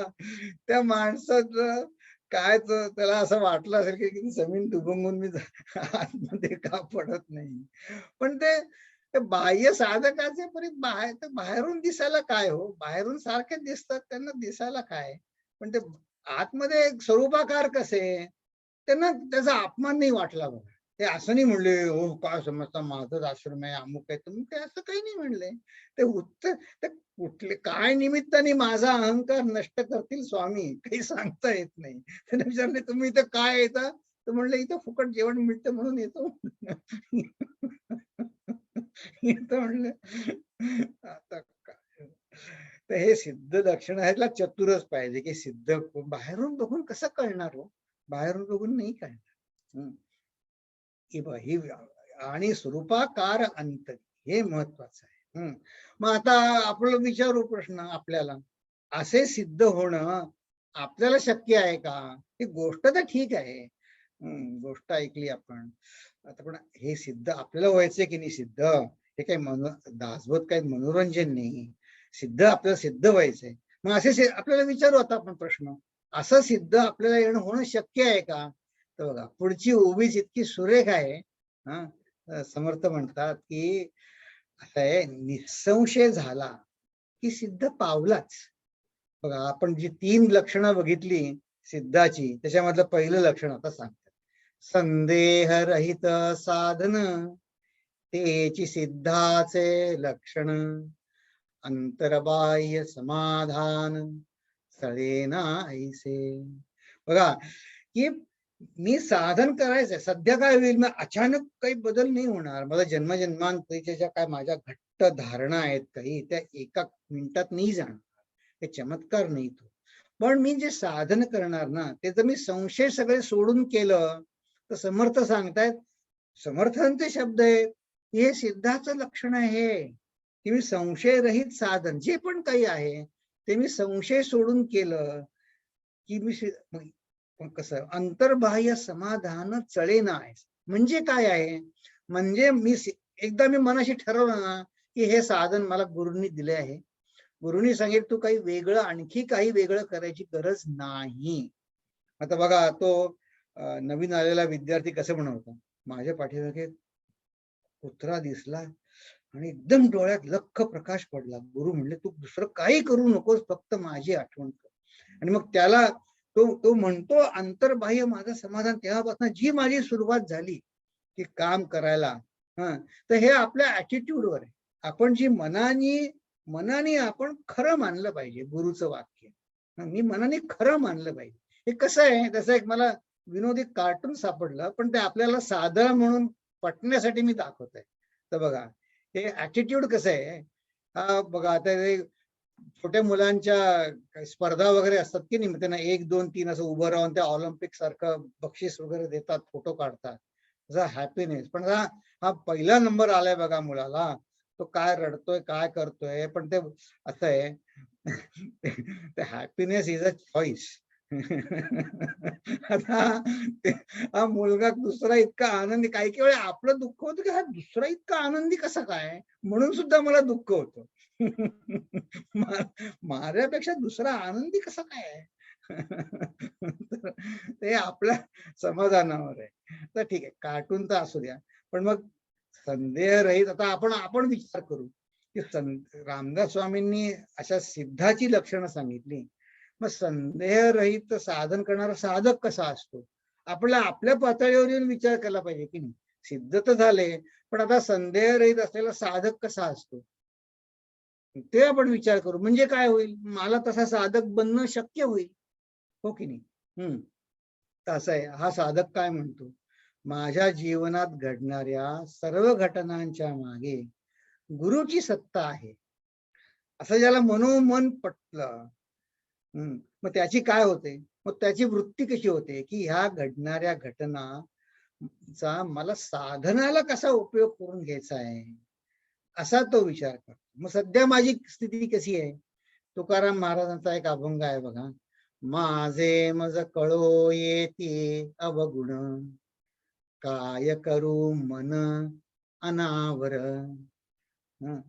त्या माणसाचं काय त्याला असं वाटलं असेल की जमीन दुभंगून मी आतमध्ये का पडत नाही. पण ते बाह्य साधकाचे परी बाहेरून दिसायला काय हो, बाहेरून सारखे दिसतात, त्यांना दिसायला काय, पण ते आतमध्ये स्वरूपाकार कसे, त्यांना त्याचा अपमान नाही वाटला बघा. ते असं नाही म्हणले, हो काय समजता माझाच आश्रम आहे, अमुक आहे, तुम्ही ते असं काही नाही म्हणले. ते उत्तर ते कुठले काय निमित्ताने माझा अहंकार नष्ट करतील स्वामी, काही सांगता येत नाही. त्याने विचारले, तुम्ही इथं काय येता, तर म्हणलं इथं फुकट जेवण मिळतं म्हणून येतो. येतो म्हणलं. आता काय, तर हे सिद्ध लक्षण ह्याला चतुरच पाहिजे, की सिद्ध बाहेरून बघून कसं कळणार हो, बाहेरून बघून नाही कळणार. ही आणि स्वरूपाकार अंत, हे महत्वाचं आहे. मग आता आपलं विचारू प्रश्न आपल्याला, असे सिद्ध होणं आपल्याला शक्य आहे का? ही गोष्ट तर ठीक आहे, गोष्ट ऐकली आपण. आता पण हे सिद्ध आपल्याला व्हायचंय की नाही सिद्ध, हे काही दासबोध काही मनोरंजन नाही, सिद्ध आपल्याला सिद्ध व्हायचंय. मग असे आपल्याला विचारू आता आपण प्रश्न, असं सिद्ध आपल्याला येणं होणं शक्य आहे का? तर बघा पुढची उभीच इतकी सुरेख आहे. समर्थ म्हणतात की असं आहे, निसंशय झाला की सिद्ध पावलाच. बघा आपण जी 3 लक्षणं बघितली सिद्धाची, त्याच्यामधलं पहिलं लक्षण आता सांगतात, संदेह रहित साधन तेची सिद्धाचे लक्षण, अंतर्बाह्य समाधान सळेना ऐसे. बघा की मी साधन करायचंय, सध्या काय होईल, मग अचानक काही बदल नाही होणार, मला जन्मजन्मांतरीच्या ज्या काय माझ्या घट्ट धारणा आहेत काही, त्या एका मिनिटात नाही जाणार, हे चमत्कार नाही तो. पण मी जे साधन करणार ना, ते जर मी संशय सगळे सोडून केलं, तर समर्थ सांगतायत, समर्थांचे शब्द आहेत, हे सिद्धाचं लक्षण आहे, की मी संशयरहित साधन जे पण काही आहे ते मी संशय सोडून केलं की पण कसं, अंतर्बाह्य समाधान चळेना आहे. म्हणजे काय आहे, म्हणजे एकदा मी मनाशी ठरवलं ना, की हे साधन मला गुरुंनी दिले आहे, गुरुंनी सांगेल तू काही वेगळं, आणखी काही वेगळं करायची गरज नाही. आता बघा तो नवीन आलेला विद्यार्थी कसं म्हणत, माझ्या पाठीमागे कुत्रा दिसला आणि एकदम डोळ्यात लख्ख प्रकाश पडला, गुरु म्हणले तू दुसरं काही करू नकोस, फक्त माझी आठवण कर. आणि मग त्याला तो म्हणतो अंतर्बाह्य माझं समाधान, तेव्हापासून जी माझी सुरुवात झाली की काम करायला. तर हे आपल्या ऍटिट्यूडवर आहे, आपण जी मनाने आपण खरं मानलं पाहिजे गुरुचं वाक्य. मी मनाने खरं मानलं पाहिजे. हे कसं आहे, तसं एक मला विनोदी कार्टून सापडलं, पण ते आपल्याला साधं म्हणून पटण्यासाठी मी दाखवत आहे. तर बघा हे ऍटिट्यूड कसं आहे, बघा आता छोट्या मुलांच्या स्पर्धा वगैरे असतात की नाही, त्यांना 1, 2, 3 असं उभं राहून त्या ऑलिम्पिक सारखं बक्षीस वगैरे देतात, फोटो काढतात, तसा हॅपीनेस. पण हा पहिला नंबर आलाय बघा मुलाला, तो काय रडतोय काय करतोय, पण ते असं आहे, ते हॅपीनेस इज अ चॉईस. आता हा मुलगा दुसरा इतका आनंदी, काही काही वेळा आपलं दुःख होतं की हा दुसरा इतका आनंदी कसा काय, म्हणून सुद्धा मला दुःख होतं. माझ्यापेक्षा दुसरा आनंदी कसा काय. ते आपल्या समाधानावर आहे. तर ठीक आहे, कार्टून तर असू द्या, पण मग संदेह रहित, आता आपण विचार करू की रामदास स्वामींनी अशा सिद्धाची लक्षणं सांगितली, मग संदेह रहित साधन करणारा साधक कसा असतो, आपल्या पातळीवर येऊन विचार केला पाहिजे की नाही. सिद्ध तर झाले, पण आता संदेह रहित असलेला साधक कसा असतो ते आपण विचार करू, म्हणजे काय होईल, मला तसा साधक बनणं शक्य होईल, हो की नाही. तसं आहे, हा साधक काय म्हणतो, माझ्या जीवनात घडणाऱ्या सर्व घटनांच्या मागे गुरुची सत्ता आहे, असं ज्याला मनोमन पटलं, मग त्याची काय होते, मग त्याची वृत्ती कशी होते की ह्या घडणाऱ्या घटना चा मला साधनाला कसा उपयोग करून घ्यायचा आहे असा तो विचार करतो. मग सध्या माझी स्थिती कशी आहे? तुकाराम महाराजांचा एक अभंग आहे बघा, माझे मज कळो येते अवगुण, काय करू मन अनावर. हं.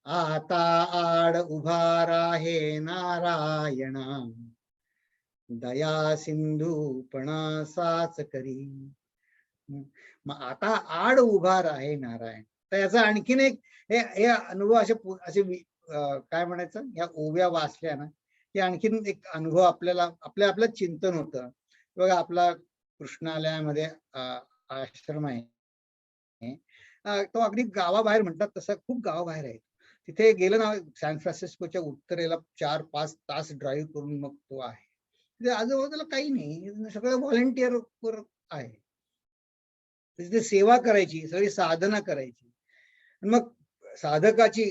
आता आड उभा राहे नारायणा, दया सिंधूपणा साच करी. मग आता आड उभा आहे नारायण. तर याचा आणखीन एक हे अनुभव असे काय म्हणायचं, या ओव्या वाचल्या ना की आणखीन एक अनुभव आपल्याला आपलं चिंतन होतं. बघा आपला कृष्णालयामध्ये आश्रम आहे. तो अगदी गावाबाहेर म्हणतात तसं खूप गावाबाहेर आहे. तिथे गेलं ना, सॅन फ्रान्सिस्कोच्या उत्तरेला 4-5 तास ड्राईव्ह करून मग तो आहे. तिथे आजूबाजूला काही नाही, सगळं व्हॉलेंटिअर वर आहे. तिथे सेवा करायची, सगळी साधना करायची. मग साधकाची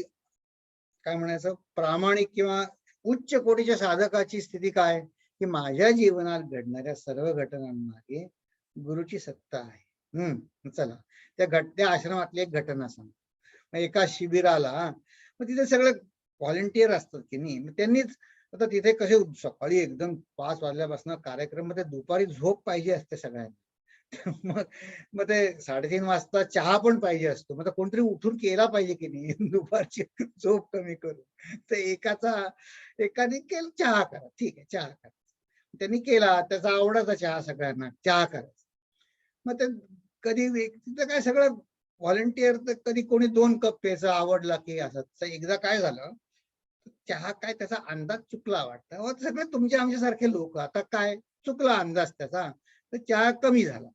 काय म्हणायचं, प्रामाणिक किंवा उच्च कोटीच्या साधकाची स्थिती काय, की माझ्या जीवनात घडणाऱ्या सर्व घटनांमागे गुरुची सत्ता आहे. चला त्या आश्रमातली एक घटना सांग. एका शिबिराला मग तिथे सगळे व्हॉलेंटियर असतात की नाही, मग त्यांनीच आता तिथे कसे सकाळी एकदम 5 वाजल्यापासून कार्यक्रम मध्ये दुपारी झोप पाहिजे असते सगळ्यांना. मग मग ते 3:30 वाजता चहा पण पाहिजे असतो. मग कोणतरी उठून केला पाहिजे की नाही दुपारची झोप कमी करून. तर एकाने केलं चहा करा, ठीक आहे चहा करा. त्यांनी केला, त्याचा आवडाचा चहा सगळ्यांना चहा करायचा. मग ते कधी तिथं काय सगळं व्हॉलेंटिअर तर कधी कोणी 2 कप प्यायचं आवडला की असं. एकदा काय झालं, चहा काय त्याचा अंदाज चुकला वाटतं. सगळे तुमचे आमच्यासारखे लोक, आता काय चुकला अंदाज त्याचा, तर चहा कमी झाला.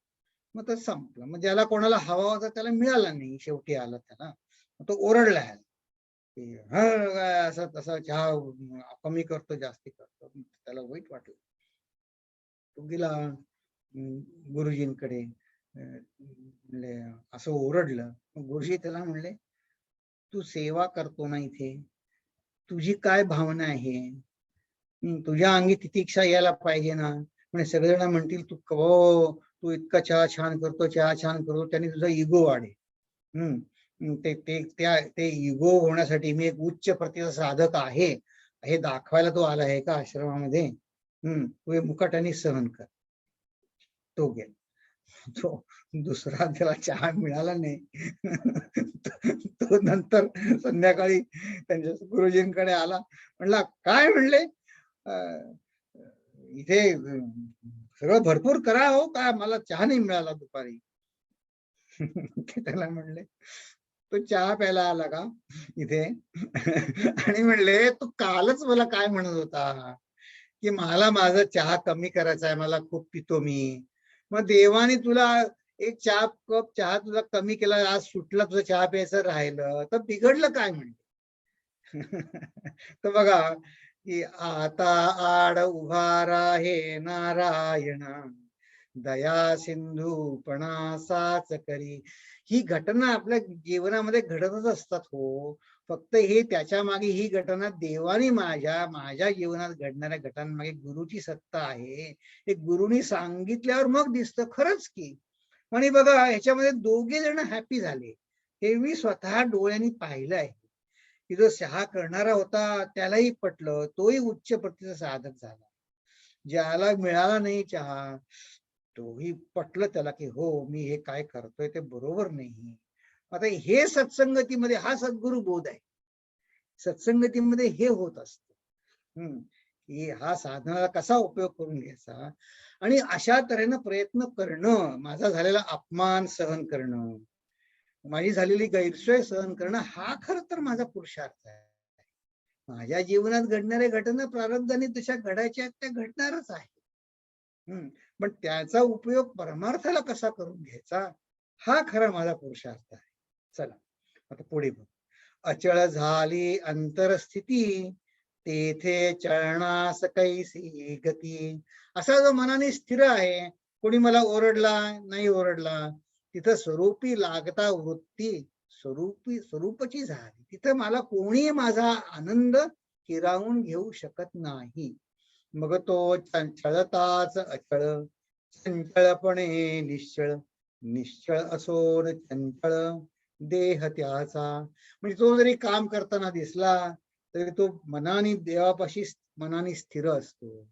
मग तो संपला. मग ज्याला कोणाला हवा होता त्याला मिळाला नाही, शेवटी आला त्याला. तो ओरडला की असं तसं चहा कमी करतो जास्ती करतो. त्याला वाईट वाटलं. तो गेला गुरुजींकडे, म्हणले असं ओरडलं. गुरुजी त्याला म्हणले, तू सेवा करतो ना इथे, तुझी काय भावना आहे, तुझ्या अंगी तितिक्षा यायला पाहिजे ना. म्हणजे सगळेजण म्हणतील तू इतका चहा छान करतो, चहा छान करतो, त्याने तुझा इगो वाढेल. ते इगो होण्यासाठी मी एक उच्च प्रतीचा साधक आहे हे दाखवायला तो आला आहे का आश्रमामध्ये. तू हे मुकाट्याने सहन कर. तो गेला. तो दुसरा त्याला चहा मिळाला नाही. तो नंतर संध्याकाळी त्यांच्या गुरुजींकडे आला. म्हणला काय म्हणले, इथे सगळं भरपूर करा हो, काय मला चहा नाही मिळाला दुपारी. त्याला म्हणले तो चहा प्यायला आला का इथे? आणि म्हणले तू कालच मला काय म्हणत होता की मला माझा चहा कमी करायचा आहे, मला खूप पितो मी. मग देवाने तुला एक कप चहा तुला कमी केला, आज सुटला, तुझं चहा प्यायचं राहिलं तर बिघडलं काय म्हणते. तर बघा की आता आड उभा आहे नारायण, दया सिंधूपणा साच करी. ही घटना आपल्या जीवनामध्ये घडतच असतात हो. फक्त हे त्याच्या मागे ही घटना देवाने माझ्या जीवनात घडणाऱ्या घटनांमागे गुरुची सत्ता आहे. हे गुरुनी सांगितल्यावर मग दिसतं खरंच की. आणि बघा ह्याच्यामध्ये दोघे जण हॅपी झाले, हे मी स्वतः डोळ्यांनी पाहिलं आहे. की जो चहा करणारा होता त्यालाही पटलं, तोही उच्च प्रतीचा साधक झाला. ज्याला मिळाला नाही चहा तोही पटलं त्याला की हो मी हे काय करतोय ते बरोबर नाही. आता हे सत्संगतीमध्ये हा सद्गुरु बोध आहे. सत्संगतीमध्ये हे होत असतं की हा साधनाला कसा उपयोग करून घ्यायचा आणि अशा तऱ्हेनं प्रयत्न करणं, माझा झालेला अपमान सहन करणं, माझी झालेली गैरसोय सहन करणं, हा खर तर माझा पुरुषार्थ आहे. माझ्या जीवनात घडणाऱ्या घटना प्रारब्धाने तशा घडायच्या त्या घडणारच आहे. पण त्याचा उपयोग परमार्थाला कसा करून घ्यायचा हा खरा माझा पुरुषार्थ आहे. चला आता पुढे बघ. अचळ झाली अंतरस्थिती, तेथे चळणास कैसी गती. असा जो मनाने स्थिर आहे, कोणी मला ओरडला नाही ओरडला, तिथं स्वरूपी लागता वृत्ती स्वरूपची झाली. तिथं मला कोणी माझा आनंद हिरावून घेऊ शकत नाही. मग तो छळताच अचळ, चंचळपणे निश्चळ. निश्चळ असोन चंचळ देह त्याचा. म्हणजे तो जरी काम करताना दिसला तरी तो मनाने देवापाशी मनाने स्थिर असतो.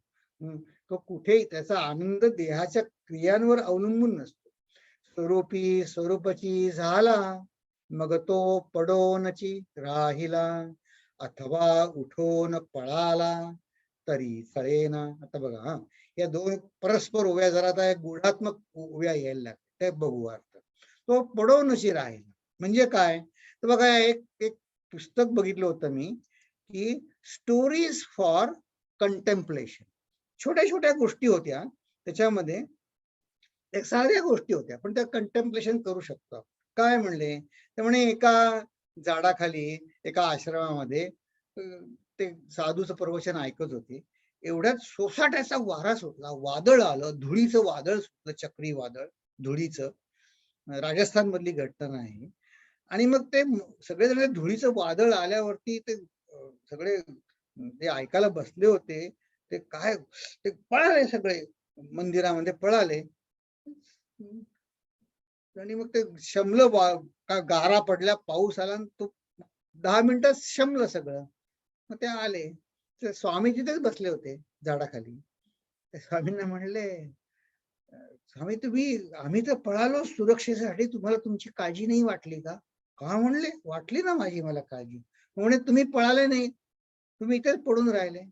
तो कुठेही त्याचा आनंद देहाच्या क्रियांवर अवलंबून नसतो. स्वरूपी स्वरूपची झाला मग तो पडोनची राहिला, अथवा उठोन पळाला तरी चळेना. आता बघा हा, या दोन परस्पर उभ्या, जरा आता गुणात्मक उभ्या यायला लागतात, ते बघू अर्थ. तो पडोनशी राहिला म्हणजे काय, तर बघा एक एक पुस्तक बघितलं होतं मी, की स्टोरीज फॉर कंटेम्पलेशन. छोट्या छोट्या गोष्टी होत्या त्याच्यामध्ये, साध्या गोष्टी होत्या पण त्या कंटेम्पलेशन करू शकतो. काय म्हणले ते, म्हणे एका झाडाखाली एका आश्रमामध्ये ते साधूचं प्रवचन ऐकत होते. एवढ्यात सोसाट्याचा वारा सुटला, वादळ आलं, धुळीचं वादळ सुटलं, चक्री वादळ धुळीचं. राजस्थान मधली घटना आहे. आणि मग ते सगळेजण धुळीचं वादळ आल्यावरती ते सगळे जे ऐकायला बसले होते ते काय, ते पळाले, सगळे मंदिरामध्ये पळाले. आणि मग ते शमलं, गारा पडल्या, पाऊस आला, तो 10 मिनिटात शमलं सगळं. मग ते आले, ते स्वामी तिथेच बसले होते झाडाखाली. स्वामींना म्हणले, स्वामी तुम्ही, आम्ही तर पळालो सुरक्षेसाठी, तुम्हाला तुमची काळजी नाही वाटली का? का म्हणले, वाटली ना माझी मला काळजी. म्हणे तुम्ही पळाले नाही, तुम्ही इथेच पडून राहिले.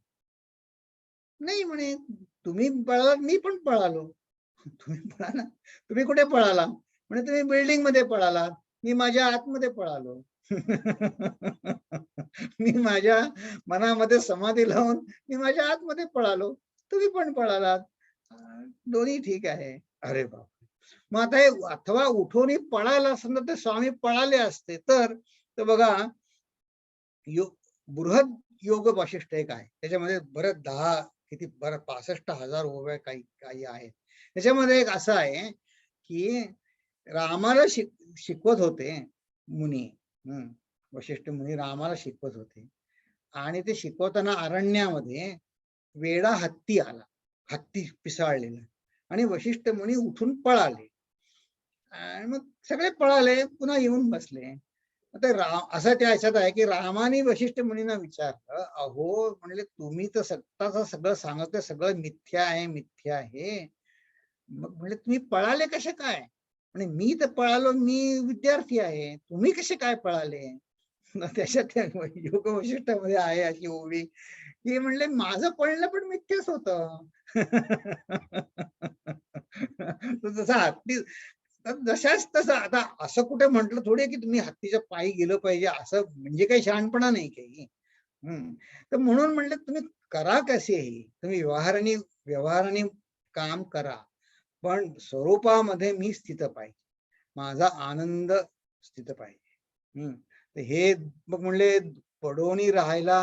नाही म्हणे, तुम्ही पळाला, मी पण पळालो. तुम्ही पळाला, तुम्ही कुठे पळाला? म्हणे तुम्ही बिल्डिंग मध्ये पळाला, मी माझ्या आतमध्ये पळालो. मी माझ्या मनामध्ये समाधी लावून मी माझ्या आतमध्ये पळालो, तुम्ही पण पळालात, दोन्ही ठीक आहे. अरे बाप, मग आता हे अथवा उठून पळायला समजा ते स्वामी पळाले असते तर बघा, बृहद योग वशिष्ठ एक आहे, त्याच्यामध्ये बरं 10 किती बरं 65,000 ओव्या काही काही आहेत. त्याच्यामध्ये एक असं आहे की रामाला शिकवत होते मुनी, वशिष्ठ मुनी रामाला शिकवत होते. आणि ते शिकवताना अरण्यामध्ये वेडा हत्ती आला, हत्ती पिसाळलेला, आणि वशिष्ठ मुनी उठून पळाले. आणि मग सगळे पळाले, पुन्हा येऊन बसले. आता असं त्या ह्याच्यात आहे की रामाने वशिष्ठ मुनींना विचारलं, अहो म्हणले तुम्ही तर सत्ताचं सगळं सांगत, सगळं मिथ्या आहे, मिथ्या आहे. मग म्हणले तुम्ही पळाले कसे काय? म्हणजे मी तर पळालो, मी विद्यार्थी आहे, तुम्ही कसे काय पळाले? त्याच्यात योग वैशिष्ट्यामध्ये आहे अशी ओवी की म्हणले माझं पळणं पण मिथ्याच होतं. जसा हत्ती, जशाच तसं. आता असं कुठे म्हटलं थोडी की तुम्ही हत्तीच्या पायी गेलं पाहिजे, असं म्हणजे काही शहाणपणा नाही काही. तर म्हणून म्हणलं तुम्ही करा कसेही, तुम्ही व्यवहाराने काम करा, पण स्वरूपामध्ये मी स्थित पाहिजे, माझा आनंद स्थित पाहिजे. हे मग म्हणले पडोनी राहायला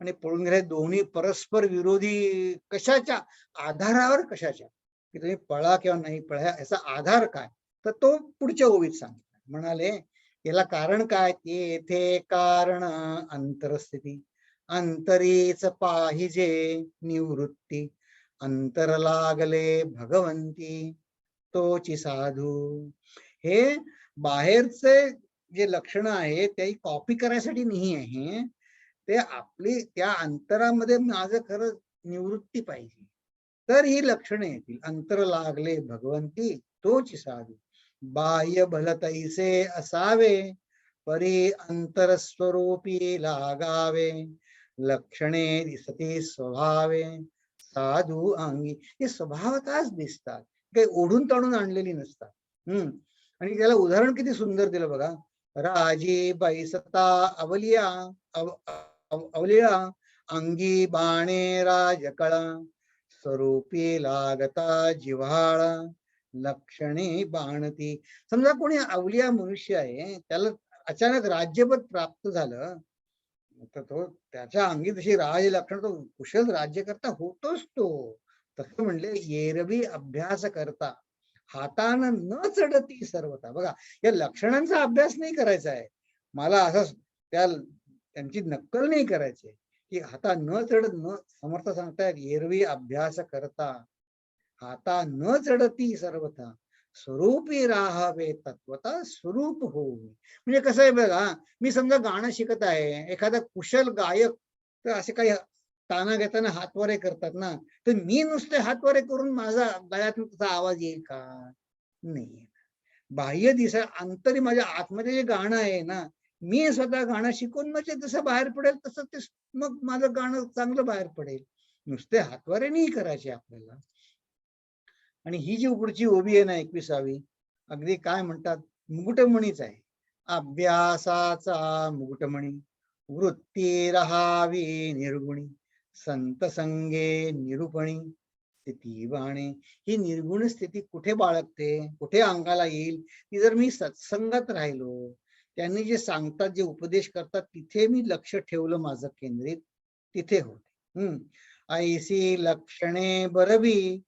आणि पळून गेले, दोन्ही परस्पर विरोधी. कशाच्या आधारावर, कशाच्या, की तुम्ही पळा किंवा नाही पळा याचा आधार काय, तर तो पुढच्या ओवीत सांगितला. म्हणाले याला कारण काय, येथे कारण अंतरस्थिती, अंतरीच पाहिजे निवृत्ती, अंतर लागले भगवंती तोची साधू. हे बाहेरचे जे लक्षण आहे ते कॉपी करायसाठी नाही आहे, ते आपली त्या अंतरामध्ये माझं खरं निवृत्ती पाहिजे, तर ही लक्षणं येतील. अंतर लागले भगवंती तोच साधू, बाह्य भलतैसे असावे, परी अंतर स्वरूपी लागावे, लक्षणे दिसते स्वभावे साधू अंगी. हे स्वभावतःच दिसतात, काही ओढून ताणून आणलेली नसतात. आणि त्याला उदाहरण किती सुंदर दिलं बघा. राजी बैसता अवलिया अवलिया, अंगी बाणे राजकळा, स्वरूपी लागता जिव्हाळा, लक्षणे बाणती. समजा कोणी अवलिया मनुष्य आहे, त्याला अचानक राज्यपद प्राप्त झालं, तर तो त्याच्या अंगी तशी राज लक्षण, तो कुशल राज्यकर्ता होतोच तो. तसं म्हणले एरवी अभ्यास करता हातान न चढती सर्वता. बघा, या लक्षणांचा अभ्यास नाही करायचा आहे मला, असं त्यांची नक्कल नाही करायची की हाता न चढत, न समर्थ सांगतायत एरवी अभ्यास करता हाता न चढती सर्वथा, स्वरूपी राहावे तत्वता स्वरूप होऊ. म्हणजे कसं आहे बघा, मी समजा गाणं शिकत आहे, एखादा कुशल गायक तर असे काही ताना घेताना हातवारे करतात ना, तर मी नुसते हातवारे करून माझा गळ्यातून तसा आवाज येईल का? नाही. बाह्य दिसा अंतरी माझ्या आतमध्ये जे गाणं आहे ना, मी स्वतः गाणं शिकून म्हणजे जसं बाहेर पडेल तसं ते मग माझं गाणं चांगलं बाहेर पडेल. नुसते हातवारे नाही करायचे आपल्याला. आणि ही जी पुढची ओवी आहे ना 21वी, अगदी काय म्हणतात मुकुटमणीच आहे. अभ्यासाचा मुकुटमणी, वृत्ती राहावी निर्गुणी, संत संगे निरूपणी, स्थिती बाणे. ही निर्गुण स्थिती कुठे बाळगते, कुठे अंगाला येईल? ती जर मी सत्संगात राहिलो, त्यांनी जे सांगतात, जे उपदेश करतात, तिथे मी लक्ष ठेवलं माझं केंद्रित, तिथे होते. ऐसी लक्षणे बरवी,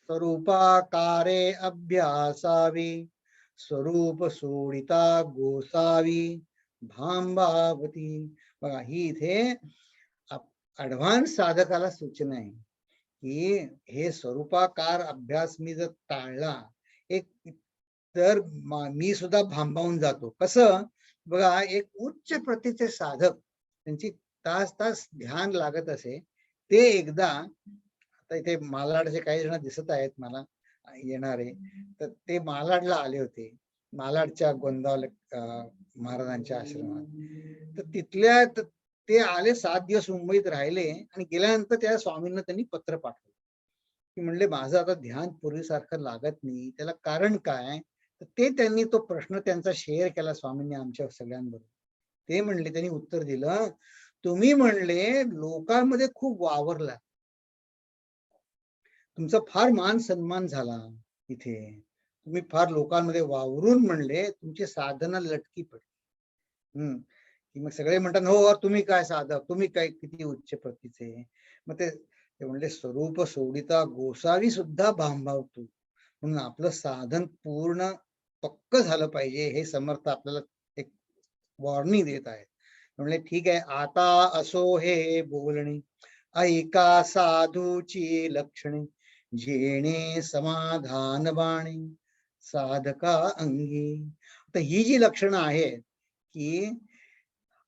स्वरूपाकारे अभ्यासावी, स्वरूप सोडिता गोसावी भांबावती. बघा ही इथे ऍडव्हान्स साधकाला सूचना आहे की हे स्वरूपाकार अभ्यास मी जर टाळला एक तर मी सुद्धा भांबावून जातो. कसं बघा, एक उच्च प्रतीचे साधक त्यांची तास तास ध्यान लागत असे, ते एकदा आता इथे मालाडचे काही जण दिसत आहेत मला येणारे, तर ते मालाडला आले होते, मालाडच्या गोंदावले महाराजांच्या आश्रमात. तर तिथल्या ते आले, 7 दिवस मुंबईत राहिले आणि गेल्यानंतर त्या स्वामींना त्यांनी पत्र पाठवलं की म्हणले माझं आता ध्यान पूर्वीसारखं लागत नाही, त्याला कारण काय? तर ते त्यांनी तो प्रश्न त्यांचा शेअर केला स्वामींनी आमच्या सगळ्यांबरोबर. ते म्हणले, त्यांनी उत्तर दिलं, तुम्ही म्हणले लोकांमध्ये खूप वावरला, तुमचा फार मान सन्मान झाला, इथे तुम्ही फार लोकांमध्ये वावरून म्हणले तुमची साधना लटकी पडली. की मग सगळे म्हणतात हो तुम्ही काय साधक, तुम्ही काय किती उच्च प्रतीचे. मग ते म्हणले स्वरूप सोडिता गोसावी सुद्धा भांबावतो. म्हणून आपलं साधन पूर्ण पक्क झालं पाहिजे, हे समर्थ आपल्याला एक वॉर्निंग देत आहे. म्हणले ठीक आहे, आता असो हे बोलणे, ऐका साधूची लक्षणे, जेणे समाधान बाणे साधका अंगी. तर ही जी लक्षणं आहेत की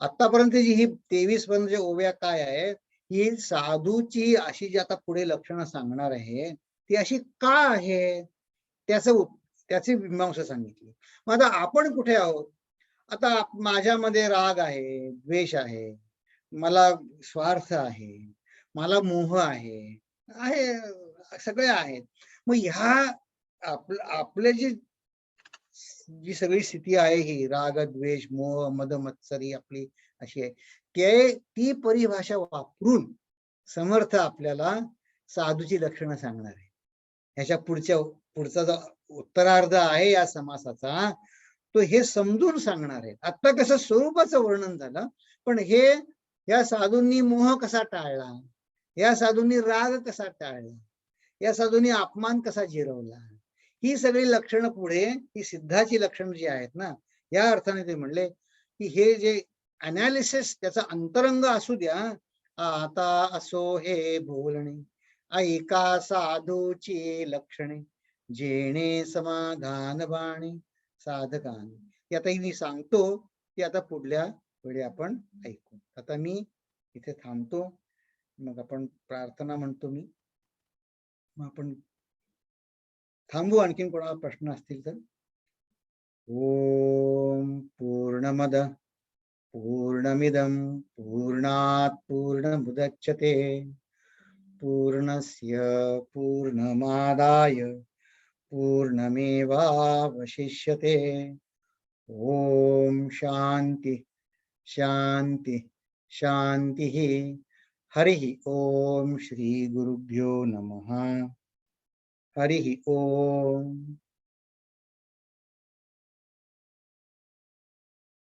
आतापर्यंत जी ही 23 पर्यंत ओव्या काय आहे, ही साधूची अशी जी आता पुढे लक्षणं सांगणार आहे ती अशी का आहे, त्याची मीमांसा सांगितली. मग आता आपण कुठे आहोत? आता माझ्यामध्ये राग आहे, द्वेष आहे, मला स्वार्थ आहे, मला मोह आहे, सगळे आहेत. मग ह्या आपले जी सगळी स्थिती आहे, ही राग द्वेष मोह मद मत्सरी आपली अशी आहे, ती परिभाषा वापरून समर्थ आपल्याला साधूची लक्षणं सांगणार आहे. ह्याच्या पुढचा जो उत्तरार्ध आहे या समासाचा, तो हे समजून सांगणार आहे. आता कसं स्वरूपाचं वर्णन झालं, पण हे या साधूंनी मोह कसा टाळला, या साधूंनी राग कसा टाळला, या साधूंनी अपमान कसा जिरवला, ही सगळी लक्षणं पुढे, ही सिद्धाची लक्षणं जी आहेत ना, या अर्थाने ते म्हणले की हे जे अनालिसिस त्याचा अंतरंग असू द्या. आता असो हे बोलणे, ऐका साधूची लक्षणे, जेणे समाधान बाणे साधकाने. हे आता मी सांगतो की आता पुढल्या वेळी आपण ऐकू. आता मी इथे थांबतो, मग आपण प्रार्थना म्हणतो मी, मग आपण थांबू. आणखीन कोणाला प्रश्न असतील तर. ओम पूर्णमद पूर्णमिदं पूर्णात् पूर्णमुदच्यते पूर्णस्य पूर्णमादाय पूर्णमेवावशिष्यते. ओम शांति शांति शांति. हरि ओम. श्री गुरुभ्यो नमः. हरि ओम.